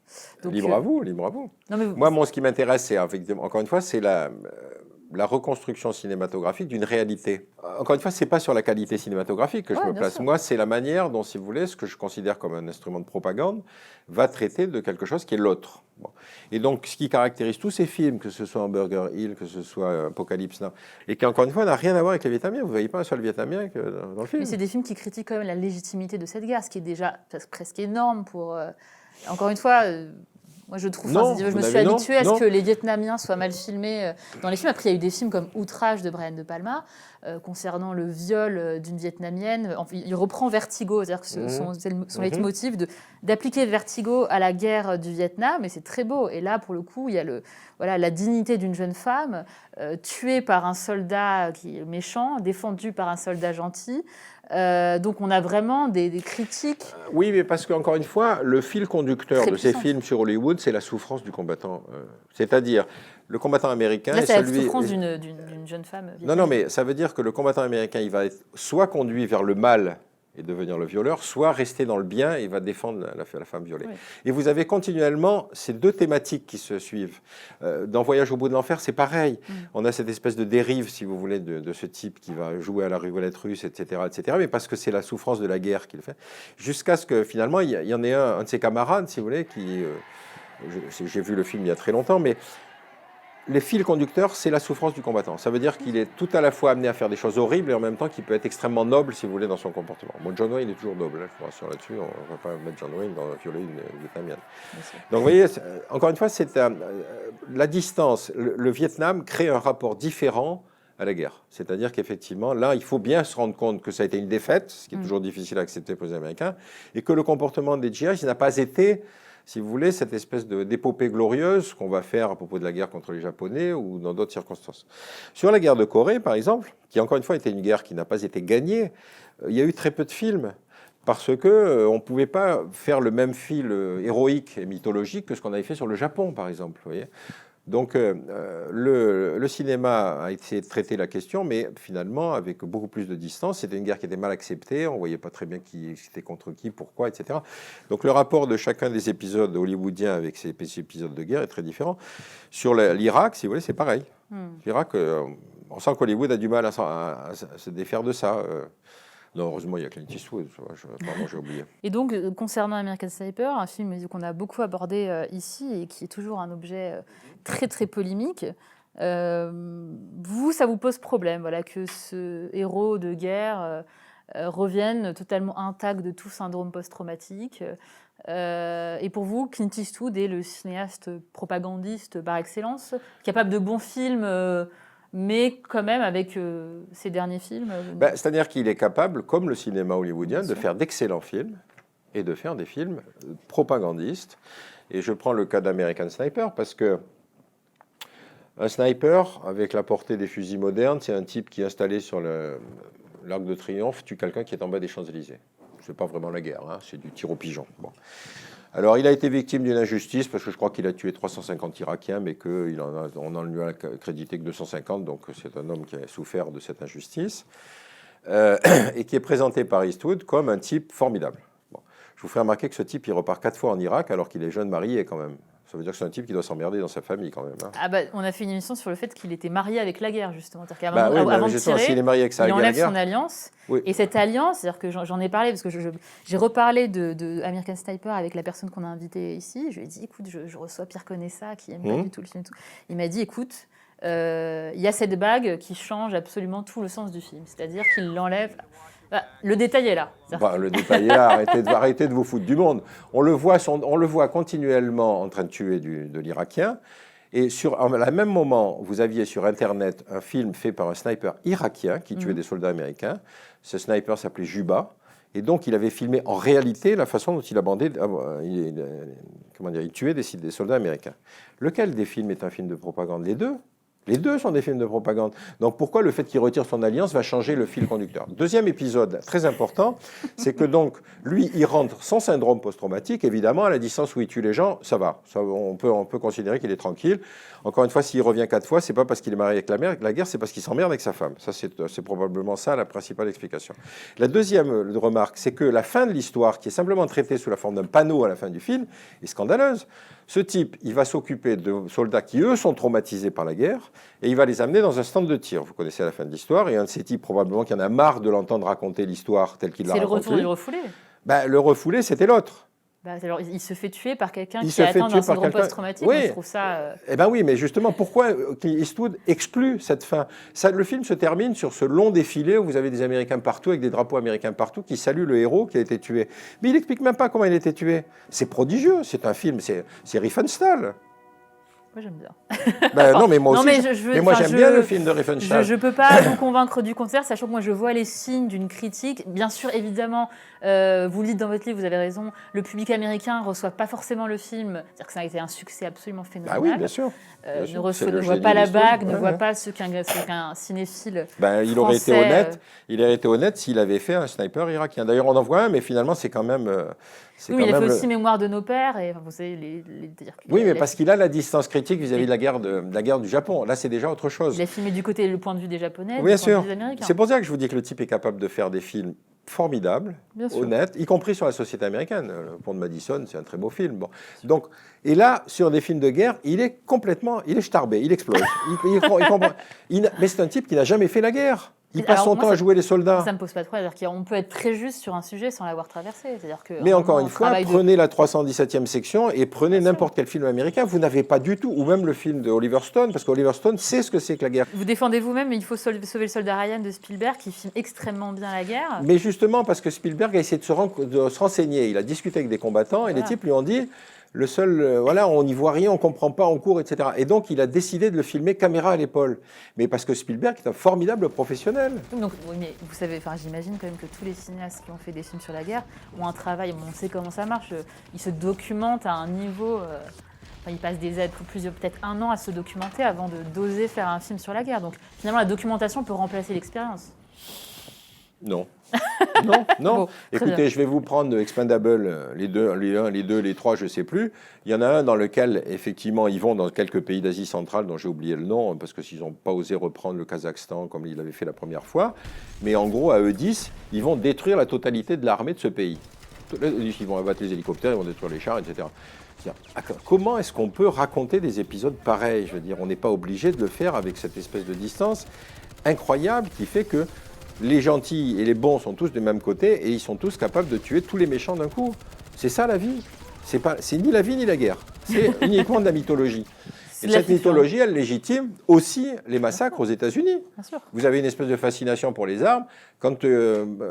Donc, libre à vous. Non, mais moi, ce qui m'intéresse, c'est encore une fois, c'est la reconstruction cinématographique d'une réalité. Encore une fois, c'est pas sur la qualité cinématographique que je me place. Sûr. Moi, c'est la manière dont, si vous voulez, ce que je considère comme un instrument de propagande, va traiter de quelque chose qui est l'autre. Bon. Et donc, ce qui caractérise tous ces films, que ce soit Hamburger Hill, que ce soit Apocalypse Now, et qui, encore une fois, n'a rien à voir avec les Vietnamiens. Vous ne voyez pas un seul Vietnamien dans le film. Mais c'est des films qui critiquent quand même la légitimité de cette guerre, ce qui est déjà presque énorme pour... encore une fois... Moi, je trouve. Non, Je vous me suis n'avez- non, habituée à non. ce que les Vietnamiens soient mal filmés dans les films. Après, il y a eu des films comme Outrage de Brian De Palma concernant le viol d'une Vietnamienne. Enfin, il reprend Vertigo, c'est-à-dire que son leitmotiv d'appliquer Vertigo à la guerre du Vietnam, et c'est très beau. Et là, pour le coup, il y a la dignité d'une jeune femme tuée par un soldat qui est méchant, défendue par un soldat gentil. Donc on a vraiment des critiques. Oui, mais parce qu'encore une fois, le fil conducteur Très de ces puissante. films sur Hollywood, c'est la souffrance du combattant. C'est-à-dire, le combattant américain Là, est c'est la celui... souffrance d'une jeune femme Non, vietnamienne. non, mais ça veut dire que le combattant américain, il va être soit conduit vers le mal et devenir le violeur, soit rester dans le bien et va défendre la femme violée. Oui. Et vous avez continuellement ces deux thématiques qui se suivent. Dans Voyage au bout de l'enfer, c'est pareil. On a cette espèce de dérive, si vous voulez, de ce type qui va jouer à la rigolette russe, etc., mais parce que c'est la souffrance de la guerre qu'il fait. Jusqu'à ce que, finalement, il y en ait un de ses camarades, si vous voulez, qui... j'ai vu le film il y a très longtemps, mais... Les fils conducteurs, c'est la souffrance du combattant. Ça veut dire qu'il est tout à la fois amené à faire des choses horribles et en même temps qu'il peut être extrêmement noble, si vous voulez, dans son comportement. Bon, John Wayne est toujours noble, je vous rassure là-dessus. On ne va pas mettre John Wayne dans violer une vietnamienne. Donc, vous voyez, encore une fois, c'est la distance. Le Vietnam crée un rapport différent à la guerre. C'est-à-dire qu'effectivement, là, il faut bien se rendre compte que ça a été une défaite, ce qui est toujours difficile à accepter pour les Américains, et que le comportement des GI n'a pas été... si vous voulez, cette espèce d'épopée glorieuse qu'on va faire à propos de la guerre contre les Japonais ou dans d'autres circonstances. Sur la guerre de Corée, par exemple, qui encore une fois était une guerre qui n'a pas été gagnée, il y a eu très peu de films parce qu'on ne pouvait pas faire le même fil héroïque et mythologique que ce qu'on avait fait sur le Japon, par exemple. Vous voyez. Donc le cinéma a essayé de traiter la question, mais finalement avec beaucoup plus de distance. C'était une guerre qui était mal acceptée, on ne voyait pas très bien qui était contre qui, pourquoi, etc. Donc le rapport de chacun des épisodes hollywoodiens avec ces épisodes de guerre est très différent. Sur l'Irak, si vous voulez, c'est pareil. L'Irak, on sent qu'Hollywood a du mal à se défaire de ça. Non, heureusement, il y a Clint Eastwood. Pardon, j'ai oublié. Et donc, concernant American Sniper, un film qu'on a beaucoup abordé ici et qui est toujours un objet très, très polémique, ça vous pose problème que ce héros de guerre revienne totalement intact de tout syndrome post-traumatique. Et pour vous, Clint Eastwood est le cinéaste propagandiste par excellence, capable de bons films mais quand même avec ses derniers films. C'est-à-dire qu'il est capable, comme le cinéma hollywoodien, de faire d'excellents films et de faire des films propagandistes. Et je prends le cas d'American Sniper parce que un sniper, avec la portée des fusils modernes, c'est un type qui est installé sur l'Arc de Triomphe, tue quelqu'un qui est en bas des Champs-Élysées. C'est pas vraiment la guerre, hein, c'est du tir au pigeon. Bon. Alors, il a été victime d'une injustice parce que je crois qu'il a tué 350 Irakiens, mais qu'on en lui a crédité que 250, donc c'est un homme qui a souffert de cette injustice et qui est présenté par Eastwood comme un type formidable. Bon. Je vous fais remarquer que ce type, il repart 4 fois en Irak alors qu'il est jeune marié quand même. Ça veut dire que c'est un type qui doit s'emmerder dans sa famille quand même. Hein. On a fait une émission sur le fait qu'il était marié avec la guerre, justement. C'est-à-dire avant de tirer, s'il est marié avec il enlève son alliance. Oui. Et cette alliance, c'est-à-dire que j'en ai parlé, parce que j'ai reparlé de American Sniper avec la personne qu'on a invitée ici. Je lui ai dit, écoute, je reçois Pierre Conessa, qui n'aime pas du tout le film. Et tout. Il m'a dit, écoute, il y a cette bague qui change absolument tout le sens du film. C'est-à-dire qu'il l'enlève... le détail est là. Le détail est là. Arrêtez de vous foutre du monde. On le voit continuellement en train de tuer de l'Irakien. Et à la même moment, vous aviez sur Internet un film fait par un sniper irakien qui tuait des soldats américains. Ce sniper s'appelait Juba. Et donc, il avait filmé en réalité la façon dont il tuait des soldats américains. Lequel des films est un film de propagande? Les deux. Les deux sont des films de propagande. Donc pourquoi le fait qu'il retire son alliance va changer le fil conducteur? Deuxième épisode très important, c'est que donc lui, il rentre sans syndrome post-traumatique. Évidemment, à la distance où il tue les gens, ça va. On peut considérer qu'il est tranquille. Encore une fois, s'il revient 4 fois, c'est pas parce qu'il est marié avec la guerre, c'est parce qu'il s'emmerde avec sa femme. Ça, c'est probablement ça la principale explication. La deuxième remarque, c'est que la fin de l'histoire, qui est simplement traitée sous la forme d'un panneau à la fin du film, est scandaleuse. Ce type, il va s'occuper de soldats qui, eux, sont traumatisés par la guerre, et il va les amener dans un stand de tir. Vous connaissez la fin de l'histoire, et un de ces types, probablement, qui en a marre de l'entendre raconter l'histoire telle qu'il l'a racontée. C'est le retour du refoulé. Le refoulé, c'était l'autre. Alors, il se fait tuer par quelqu'un Il qui se est fait atteint tuer d'un par syndrome quelqu'un- post-traumatique. Oui. Moi, je trouve ça... Eh bien oui, mais justement, pourquoi Clint Eastwood exclut cette fin? Le film se termine sur ce long défilé où vous avez des Américains partout, avec des drapeaux américains partout, qui saluent le héros qui a été tué. Mais il n'explique même pas comment il a été tué. C'est prodigieux, c'est un film, c'est Riefenstahl. Moi, j'aime bien. Ben, non, mais moi Non, aussi, mais mais moi j'aime bien le film de Riefenstahl. Je ne peux pas vous convaincre du contraire, sachant que moi je vois les signes d'une critique. Bien sûr, évidemment, vous le dites dans votre livre, vous avez raison, le public américain ne reçoit pas forcément le film, c'est-à-dire que ça a été un succès absolument phénoménal. Ah oui, bien sûr. Bien Ne sûr, reçoit, c'est le ne voit génie pas la de l'histoire. bague, ne Ouais, voit ouais. pas ce qu'un cinéphile. Ben, il aurait été français, honnête. Il aurait été honnête s'il avait fait un sniper irakien. D'ailleurs, on en voit un, mais finalement, c'est quand même. C'est Oui, mais quand il a fait même aussi Mémoire de nos pères, et enfin, vous savez, dire qu'il Oui, mais a- parce qu'il a la distance critique vis-à-vis de la guerre du Japon. Là, c'est déjà autre chose. il a filmé du côté, le point de vue des Japonais, Bien du point de sûr. vue des Américains. C'est pour ça que je vous dis que le type est capable de faire des films formidables, Bien sûr. honnêtes, y compris sur la société américaine. Le Pont de Madison, c'est un très beau film. Bon. Donc, et là, sur des films de guerre, il est starbé, il explose. Mais c'est un type qui n'a jamais fait la guerre. Il passe Alors, son moi, temps à jouer les soldats. Ça ne me pose pas de problème. C'est-à-dire qu'on peut être très juste sur un sujet sans l'avoir traversé. C'est-à-dire que, Mais à un encore moment, une on fois, travaille de- prenez la 317e section et prenez Bien sûr. n'importe quel film américain. Vous n'avez pas du tout, ou même le film de Oliver Stone, parce qu'Oliver Stone sait ce que c'est que la guerre. Vous défendez vous-même, mais il faut sauver le soldat Ryan de Spielberg, qui filme extrêmement bien la guerre. Mais justement, parce que Spielberg a essayé de se renseigner. Il a discuté avec des combattants et les Voilà. types lui ont dit le seul, voilà, on n'y voit rien, on ne comprend pas en cours, etc. Et donc, il a décidé de le filmer caméra à l'épaule. Mais parce que Spielberg est un formidable professionnel. Donc, oui, mais vous savez, enfin, j'imagine quand même que tous les cinéastes qui ont fait des films sur la guerre ont un travail, on sait comment ça marche. Ils se documentent à un niveau. Enfin, ils passent peut-être un an à se documenter avant d'oser faire un film sur la guerre. Donc, finalement, la documentation peut remplacer l'expérience. Non. Non, non. Bon, très Écoutez, bien. je vais vous prendre Expendable, les 1, les 2, les 3, je ne sais plus. Il y en a un dans lequel, effectivement, ils vont dans quelques pays d'Asie centrale, dont j'ai oublié le nom, parce que s'ils n'ont pas osé reprendre le Kazakhstan comme ils l'avaient fait la première fois. Mais en gros, à eux 10, ils vont détruire la totalité de l'armée de ce pays. Ils vont abattre les hélicoptères, ils vont détruire les chars, etc. Comment est-ce qu'on peut raconter des épisodes pareils? Je veux dire, on n'est pas obligé de le faire avec cette espèce de distance incroyable qui fait que les gentils et les bons sont tous du même côté et ils sont tous capables de tuer tous les méchants d'un coup. C'est ça la vie. C'est ni la vie ni la guerre. C'est uniquement de la mythologie. C'est Et de la cette fiction. mythologie, elle légitime aussi les massacres aux États-Unis. Bien sûr. Vous avez une espèce de fascination pour les armes. Quand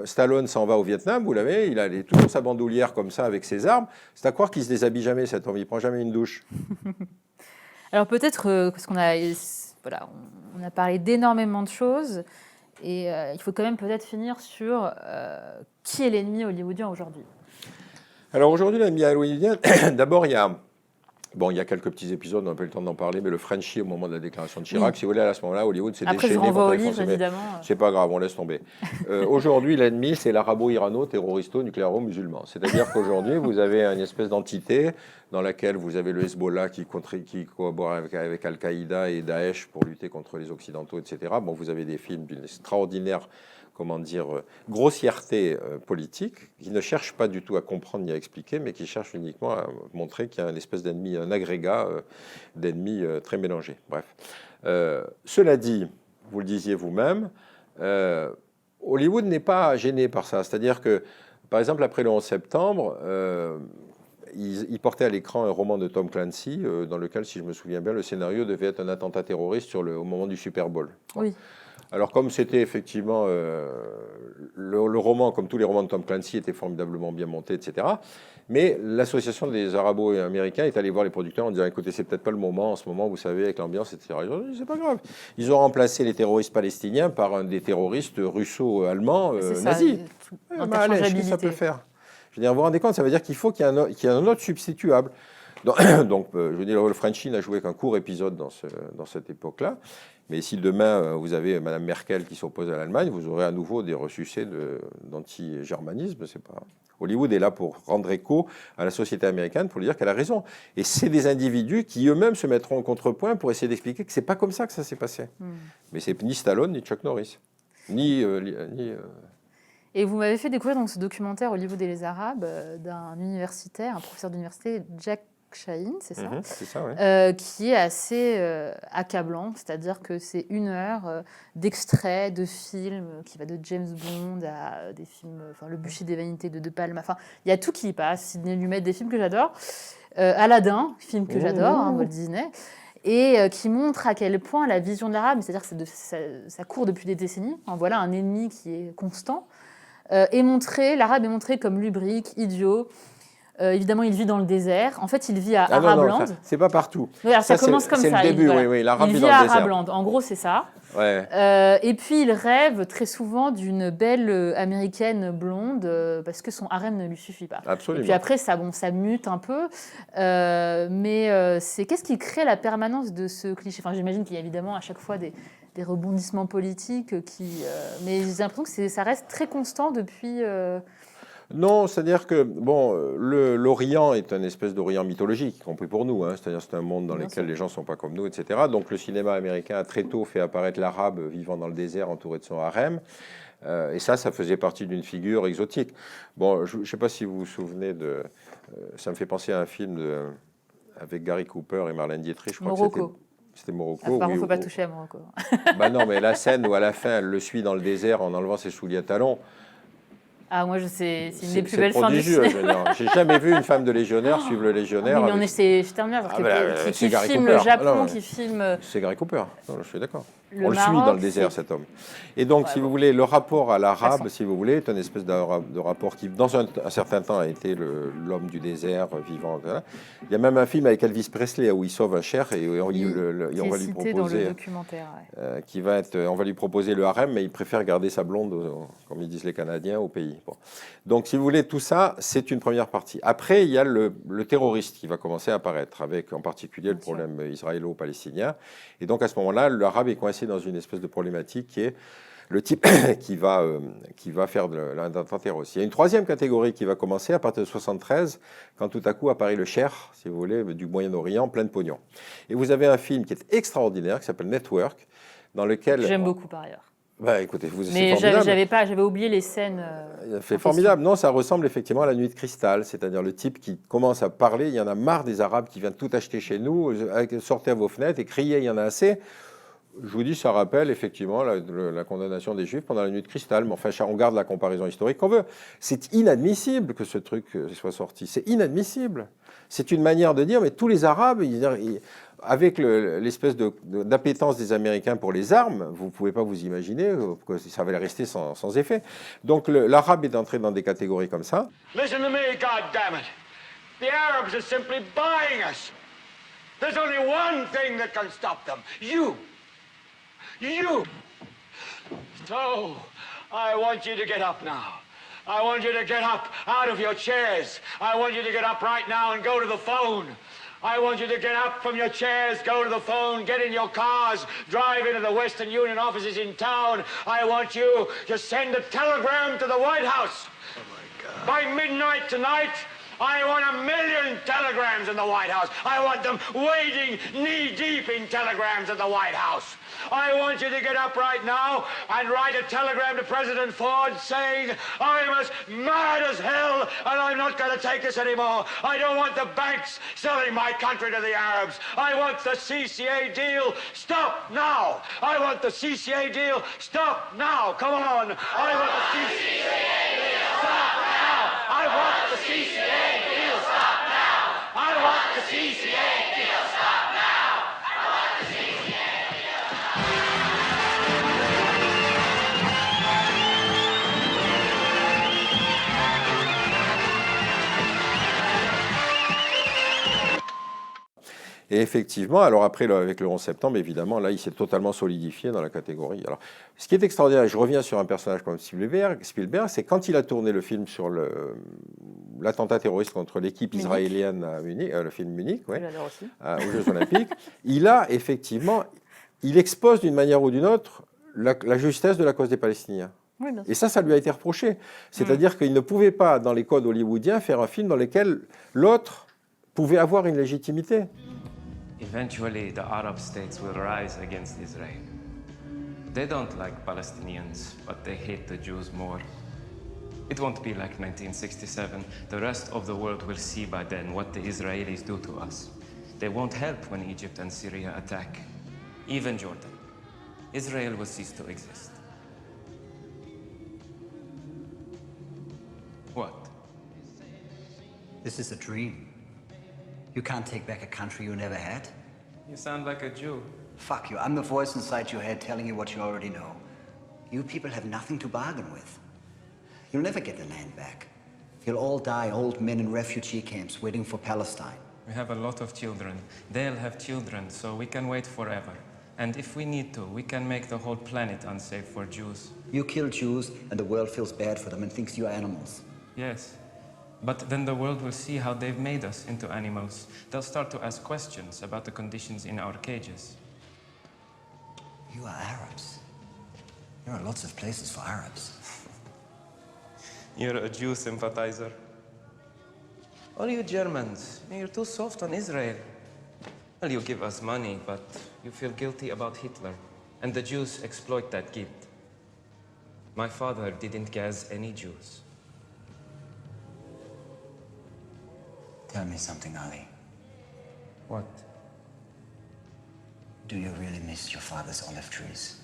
Stallone s'en va au Vietnam, vous l'avez, il a toujours sa bandoulière comme ça avec ses armes. C'est à croire qu'il se déshabille jamais cet homme, il prend jamais une douche. Alors peut-être parce voilà, on a parlé d'énormément de choses et il faut quand même peut-être finir sur qui est l'ennemi hollywoodien aujourd'hui. Alors aujourd'hui, l'ennemi hollywoodien, d'abord il y a quelques petits épisodes, on n'a pas eu le temps d'en parler, mais le Frenchie au moment de la déclaration de Chirac, Oui. si vous voulez, à ce moment-là, Hollywood s'est Après, je déchaîné renvoie contre au les livre, Français. Mais évidemment. c'est pas grave, on laisse tomber. Aujourd'hui, l'ennemi, c'est l'arabo-irano-terroristo-nucléaro-musulman. C'est-à-dire qu'aujourd'hui, vous avez une espèce d'entité dans laquelle vous avez le Hezbollah qui collabore avec Al-Qaïda et Daesh pour lutter contre les Occidentaux, etc. Bon, vous avez des films d'une extraordinaire grossièreté politique, qui ne cherche pas du tout à comprendre ni à expliquer, mais qui cherche uniquement à montrer qu'il y a une espèce d'ennemi, un agrégat d'ennemis très mélangés. Bref. Cela dit, vous le disiez vous-même, Hollywood n'est pas gêné par ça. C'est-à-dire que, par exemple, après le 11 septembre, il portait à l'écran un roman de Tom Clancy, dans lequel, si je me souviens bien, le scénario devait être un attentat terroriste au moment du Super Bowl. Oui. Alors, comme c'était effectivement le roman, comme tous les romans de Tom Clancy, était formidablement bien monté, etc. Mais l'association des Arabo-Américains est allée voir les producteurs en disant écoutez, c'est peut-être pas le moment en ce moment, vous savez, avec l'ambiance, etc. Ils ont dit c'est pas grave. Ils ont remplacé les terroristes palestiniens par des terroristes russo-allemands nazis. Allez, qu'est-ce que ça Interchangeabilité. peut faire? Je veux dire, vous vous rendez compte, ça veut dire qu'il faut qu'il y ait un autre substituable. Donc, je veux dire, le Frenchie n'a joué qu'un court épisode dans cette époque-là. Mais si demain, vous avez Mme Merkel qui s'oppose à l'Allemagne, vous aurez à nouveau des ressucés d'anti-germanisme. C'est pas... Hollywood est là pour rendre écho à la société américaine, pour lui dire qu'elle a raison. Et c'est des individus qui eux-mêmes se mettront en contrepoint pour essayer d'expliquer que c'est pas comme ça que ça s'est passé. Mais c'est ni Stallone, ni Chuck Norris. Et vous m'avez fait découvrir donc, ce documentaire Hollywood et les Arabes d'un universitaire, un professeur d'université, Jack Shaheen, c'est ça, C'est ça, oui. qui est assez accablant, c'est-à-dire que c'est 1 heure d'extraits de films qui va de James Bond à des films, enfin Le Bûcher des Vanités de Palma, enfin il y a tout qui y passe. Sidney Lumet, des films que j'adore, Aladdin, film que j'adore, Walt Disney, et qui montre à quel point la vision de l'arabe, c'est-à-dire que ça court depuis des décennies, enfin, voilà un ennemi qui est constant, l'arabe est montré comme lubrique, idiot. Évidemment, il vit dans le désert. En fait, il vit à Arabland. C'est pas partout. Oui, alors ça commence comme ça. C'est le début, oui. L'arabe il vit vit dans à le désert. Arabland. En gros, c'est ça. Ouais. Et puis, il rêve très souvent d'une belle américaine blonde parce que son harem ne lui suffit pas. Absolument. Et puis après, ça mute un peu. Mais qu'est-ce qui crée la permanence de ce cliché? Enfin, j'imagine qu'il y a évidemment à chaque fois des rebondissements politiques mais j'ai l'impression que ça reste très constant depuis... Non, c'est-à-dire que l'Orient est une espèce d'Orient mythologique, y compris pour nous. C'est-à-dire c'est un monde dans lequel les gens ne sont pas comme nous, etc. Donc le cinéma américain a très tôt fait apparaître l'arabe vivant dans le désert entouré de son harem. Et ça faisait partie d'une figure exotique. Bon, je ne sais pas si vous vous souvenez de... ça me fait penser à un film avec Gary Cooper et Marlène Dietrich. Je crois Morocco. que c'était Morocco. Par contre, il ne faut pas où- toucher à Morocco. Bah non, mais la scène où à la fin, elle le suit dans le désert en enlevant ses souliers à talons. Ah, moi, c'est une des plus C'est belles fins du prodigieux. cinéma. je veux dire. J'ai jamais vu une femme de légionnaire suivre le légionnaire. Oui, mais avec- c'est terminé. c'est Qui Gary filme Cooper. le Japon, Alors, qui filme C'est Gary Cooper, non, je suis d'accord. le On le suit Maroc, dans le désert, c'est- cet homme. Et donc, Ouais, si bon. vous voulez, le rapport à l'arabe, Passons. si vous voulez, est une espèce de rapport qui, dans un certain temps, a été l'homme du désert vivant. Voilà. Il y a même un film avec Elvis Presley où il sauve un cher et on, qui on va est lui cité dans le proposer, documentaire. Ouais. on va lui proposer le harem, mais il préfère garder sa blonde, comme ils disent les Canadiens, au pays. Bon. Donc, si vous voulez, tout ça, c'est une première partie. Après, il y a le terroriste qui va commencer à apparaître, avec en particulier le Bien sûr. problème israélo-palestinien. Et donc, à ce moment-là, l'arabe est coincé dans une espèce de problématique qui est le type qui va faire de l'attentat terroriste. Il y a une troisième catégorie qui va commencer à partir de 1973, quand tout à coup apparaît le cher, si vous voulez, du Moyen-Orient, plein de pognon. Et vous avez un film qui est extraordinaire, qui s'appelle Network, dans lequel... J'aime beaucoup par ailleurs. Bah, écoutez, c'est Mais formidable. j'avais oublié les scènes. C'est formidable. Non, ça ressemble effectivement à La Nuit de Cristal, c'est-à-dire le type qui commence à parler. Il y en a marre des Arabes qui viennent tout acheter chez nous, sortez à vos fenêtres et criez, il y en a assez. Je vous dis, ça rappelle effectivement la condamnation des Juifs pendant la Nuit de Cristal. Mais enfin, on garde la comparaison historique qu'on veut. C'est inadmissible que ce truc soit sorti. C'est inadmissible. C'est une manière de dire, mais tous les Arabes, avec l'espèce d'appétence des Américains pour les armes, vous ne pouvez pas vous imaginer que ça va rester sans effet. Donc l'Arabe est entré dans des catégories comme ça. Listen to me, goddammit. The Arabs are simply buying us. There's only one thing that can stop them. You. You. So, I want you to get up now. I want you to get up out of your chairs. I want you to get up right now and go to the phone. I want you to get up from your chairs, go to the phone, get in your cars, drive into the Western Union offices in town. I want you to send a telegram to the White House. Oh my God. By midnight tonight, I want 1 million telegrams in the White House. I want them wading knee-deep in telegrams in the White House. I want you to get up right now and write a telegram to President Ford saying, I'm as mad as hell and I'm not going to take this anymore. I don't want the banks selling my country to the Arabs. I want the CCA deal. Stop now. I want the CCA deal. Stop now. Come on. I want the CCA deal. Stop now. I want the CCA deal. Stop now. I want the CCA deal. Stop now. I want the CCA deal. Et effectivement, alors après, avec le 11 septembre, évidemment, là, il s'est totalement solidifié dans la catégorie. Alors, ce qui est extraordinaire, et je reviens sur un personnage comme Spielberg, c'est quand il a tourné le film sur l'attentat terroriste contre l'équipe Munich. israélienne à Munich, le film Munich, ouais, J'adore aussi. aux Jeux Olympiques, il expose d'une manière ou d'une autre la justesse de la cause des Palestiniens. Oui, bien sûr. Et ça lui a été reproché. C'est-à-dire qu'il ne pouvait pas, dans les codes hollywoodiens, faire un film dans lequel l'autre pouvait avoir une légitimité. Eventually, the Arab states will rise against Israel. They don't like Palestinians, but they hate the Jews more. It won't be like 1967. The rest of the world will see by then what the Israelis do to us. They won't help when Egypt and Syria attack. Even Jordan. Israel will cease to exist. What? This is a dream. You can't take back a country you never had. You sound like a Jew. Fuck you. I'm the voice inside your head telling you what you already know. You people have nothing to bargain with. You'll never get the land back. You'll all die old men in refugee camps waiting for Palestine. We have a lot of children. They'll have children, so we can wait forever. And if we need to, we can make the whole planet unsafe for Jews. You kill Jews, and the world feels bad for them and thinks you are animals. Yes. But then the world will see how they've made us into animals. They'll start to ask questions about the conditions in our cages. You are Arabs. There are lots of places for Arabs. You're a Jew sympathizer. All you Germans, you're too soft on Israel. Well, you give us money, but you feel guilty about Hitler. And the Jews exploit that guilt. My father didn't gas any Jews. Tell me something, Ali. What? Do you really miss your father's olive trees?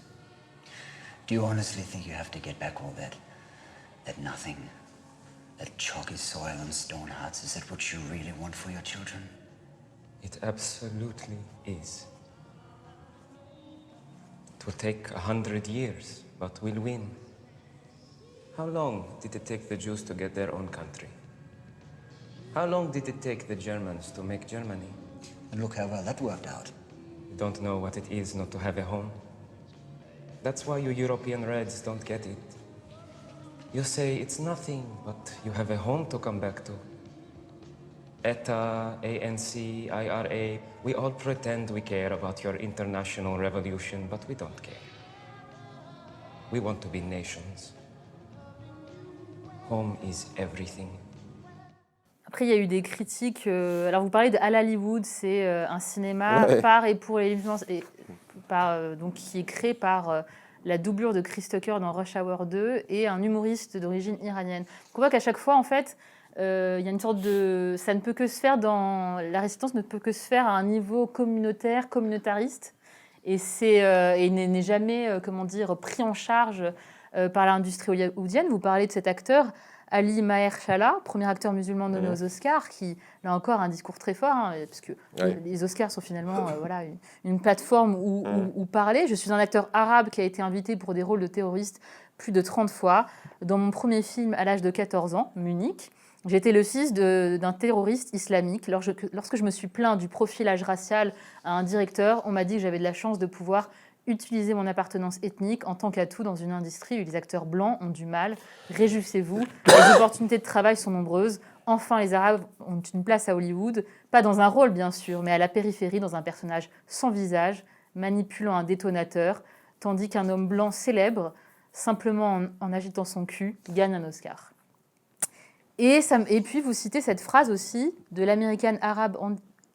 Do you honestly think you have to get back all that nothing? That chalky soil and stone huts? Is that what you really want for your children? It absolutely is. It will take 100 years, but we'll win. How long did it take the Jews to get their own country? How long did it take the Germans to make Germany? And look how well that worked out. You don't know what it is not to have a home. That's why you European Reds don't get it. You say it's nothing, but you have a home to come back to. ETA, ANC, IRA, we all pretend we care about your international revolution, but we don't care. We want to be nations. Home is everything. Après, il y a eu des critiques. Alors, vous parlez de Hollywood, c'est un cinéma par et pour les donc qui est créé par la doublure de Chris Tucker dans Rush Hour 2 et un humoriste d'origine iranienne. Donc, on voit qu'à chaque fois, en fait, il y a une sorte de... Ça ne peut que se faire la résistance ne peut que se faire à un niveau communautaire, communautariste, et n'est jamais, pris en charge par l'industrie hollywoodienne. Vous parlez de cet acteur, Ali Mahershala, premier acteur musulman nommé aux Oscars, qui, là encore, a un discours très fort, parce que les Oscars sont finalement une plateforme où parler. Je suis un acteur arabe qui a été invité pour des rôles de terroristes plus de 30 fois. Dans mon premier film, à l'âge de 14 ans, Munich, j'étais le fils d'un terroriste islamique. Lorsque je me suis plaint du profilage racial à un directeur, on m'a dit que j'avais de la chance de pouvoir utiliser mon appartenance ethnique en tant qu'atout dans une industrie où les acteurs blancs ont du mal. Réjouissez-vous, les opportunités de travail sont nombreuses. Enfin, les Arabes ont une place à Hollywood, pas dans un rôle bien sûr, mais à la périphérie, dans un personnage sans visage, manipulant un détonateur, tandis qu'un homme blanc célèbre, simplement en agitant son cul, gagne un Oscar. Et puis, vous citez cette phrase aussi de l'American Arab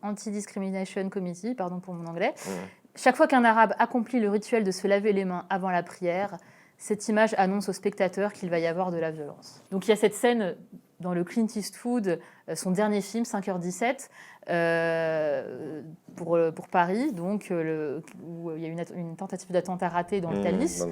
Anti-Discrimination Committee, pardon pour mon anglais. Chaque fois qu'un arabe accomplit le rituel de se laver les mains avant la prière, cette image annonce au spectateur qu'il va y avoir de la violence. Donc il y a cette scène dans le Clint Eastwood, son dernier film, 5h17, pour Paris, donc, où il y a une tentative d'attentat raté dans le Thalys.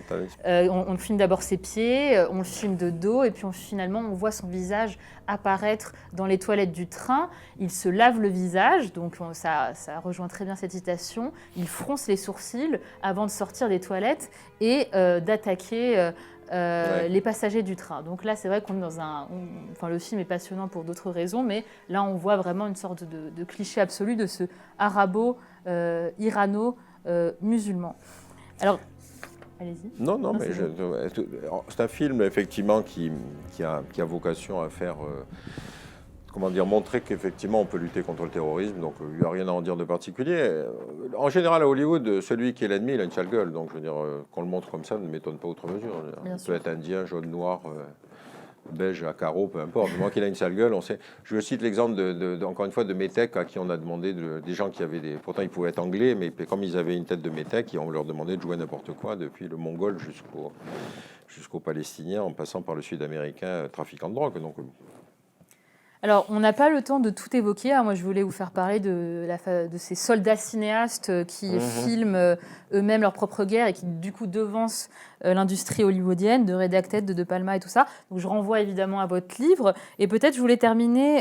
On filme d'abord ses pieds, on le filme de dos, et puis finalement on voit son visage apparaître dans les toilettes du train. Il se lave le visage, donc ça rejoint très bien cette citation. Il fronce les sourcils avant de sortir des toilettes et d'attaquer les passagers du train. Donc là, c'est vrai qu'on est dans le film est passionnant pour d'autres raisons, mais là, on voit vraiment une sorte de cliché absolu de ce arabo-irano-musulman. Alors, allez-y. Non, mais c'est un film, effectivement, qui a vocation à faire... montrer qu'effectivement on peut lutter contre le terrorisme, donc il n'y a rien à en dire de particulier. En général, à Hollywood, celui qui est l'ennemi, il a une sale gueule, donc je veux dire, qu'on le montre comme ça ne m'étonne pas outre mesure. Il peut être indien, jaune, noir, beige, à carreaux, peu importe. Du moment qu'il a une sale gueule, on sait. Je cite l'exemple, encore une fois, de métèques à qui on a demandé, des gens qui avaient pourtant ils pouvaient être anglais, mais comme ils avaient une tête de métèques, on leur demandait de jouer n'importe quoi, depuis le mongol jusqu'aux Palestiniens, en passant par le Sud-Américain trafiquant de drogue. Donc, Alors, on n'a pas le temps de tout évoquer. Moi, je voulais vous faire parler de ces soldats cinéastes qui filment eux-mêmes leur propre guerre et qui, du coup, devancent l'industrie hollywoodienne, de Redacted, de De Palma et tout ça. Donc, je renvoie évidemment à votre livre. Et peut-être, je voulais terminer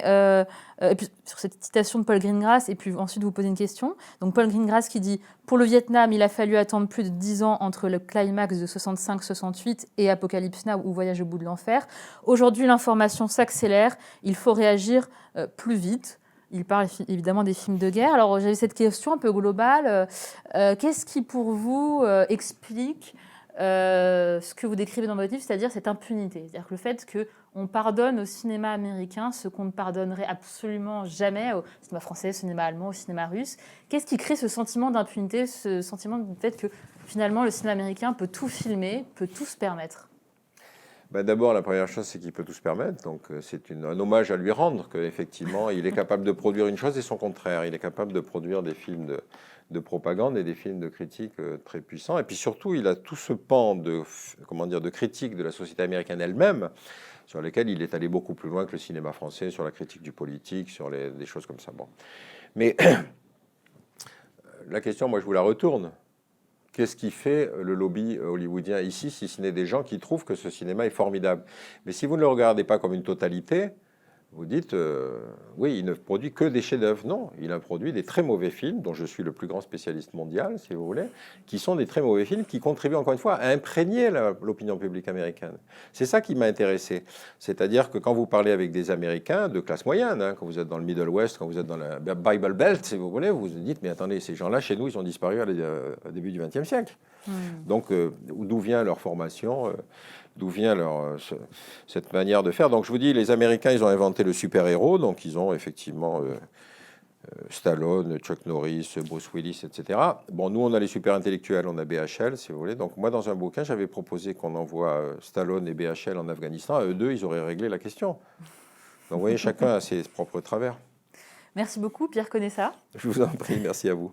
et puis, sur cette citation de Paul Greengrass et puis ensuite vous poser une question. Donc, Paul Greengrass qui dit « Pour le Vietnam, il a fallu attendre plus de 10 ans entre le climax de 65-68 et Apocalypse Now ou Voyage au bout de l'enfer. Aujourd'hui, l'information s'accélère. Il faut réagir plus vite. » Il parle évidemment des films de guerre. Alors, j'avais cette question un peu globale. Qu'est-ce qui, pour vous, explique ce que vous décrivez dans votre livre, c'est-à-dire cette impunité? C'est-à-dire que le fait qu'on pardonne au cinéma américain ce qu'on ne pardonnerait absolument jamais au cinéma français, au cinéma allemand, au cinéma russe. Qu'est-ce qui crée ce sentiment d'impunité, ce sentiment du fait que, finalement, le cinéma américain peut tout filmer, peut tout se permettre? D'abord, la première chose, c'est qu'il peut tout se permettre. Donc, c'est un hommage à lui rendre qu'effectivement, il est capable de produire une chose et son contraire. Il est capable de produire des films de propagande et des films de critique très puissants. Et puis surtout, il a tout ce pan de critique de la société américaine elle-même, sur lesquels il est allé beaucoup plus loin que le cinéma français, sur la critique du politique, sur des choses comme ça. Bon. Mais la question, moi, je vous la retourne. Qu'est-ce qui fait le lobby hollywoodien ici, si ce n'est des gens qui trouvent que ce cinéma est formidable? Mais si vous ne le regardez pas comme une totalité, vous dites, oui, il ne produit que des chefs-d'œuvre. Non, il a produit des très mauvais films, dont je suis le plus grand spécialiste mondial, si vous voulez, qui sont des très mauvais films, qui contribuent encore une fois à imprégner l'opinion publique américaine. C'est ça qui m'a intéressé. C'est-à-dire que quand vous parlez avec des Américains de classe moyenne, quand vous êtes dans le Middle West, quand vous êtes dans la Bible Belt, si vous voulez, vous vous dites, mais attendez, ces gens-là, chez nous, ils ont disparu au début du XXe siècle. Donc, d'où vient leur formation d'où vient cette manière de faire. Donc je vous dis, les Américains, ils ont inventé le super-héros, donc ils ont effectivement Stallone, Chuck Norris, Bruce Willis, etc. Bon, nous, on a les super-intellectuels, on a BHL, si vous voulez. Donc moi, dans un bouquin, j'avais proposé qu'on envoie Stallone et BHL en Afghanistan. Eux deux, ils auraient réglé la question. Donc vous voyez, chacun a ses propres travers. Merci beaucoup, Pierre Conessa. Je vous en prie, merci à vous.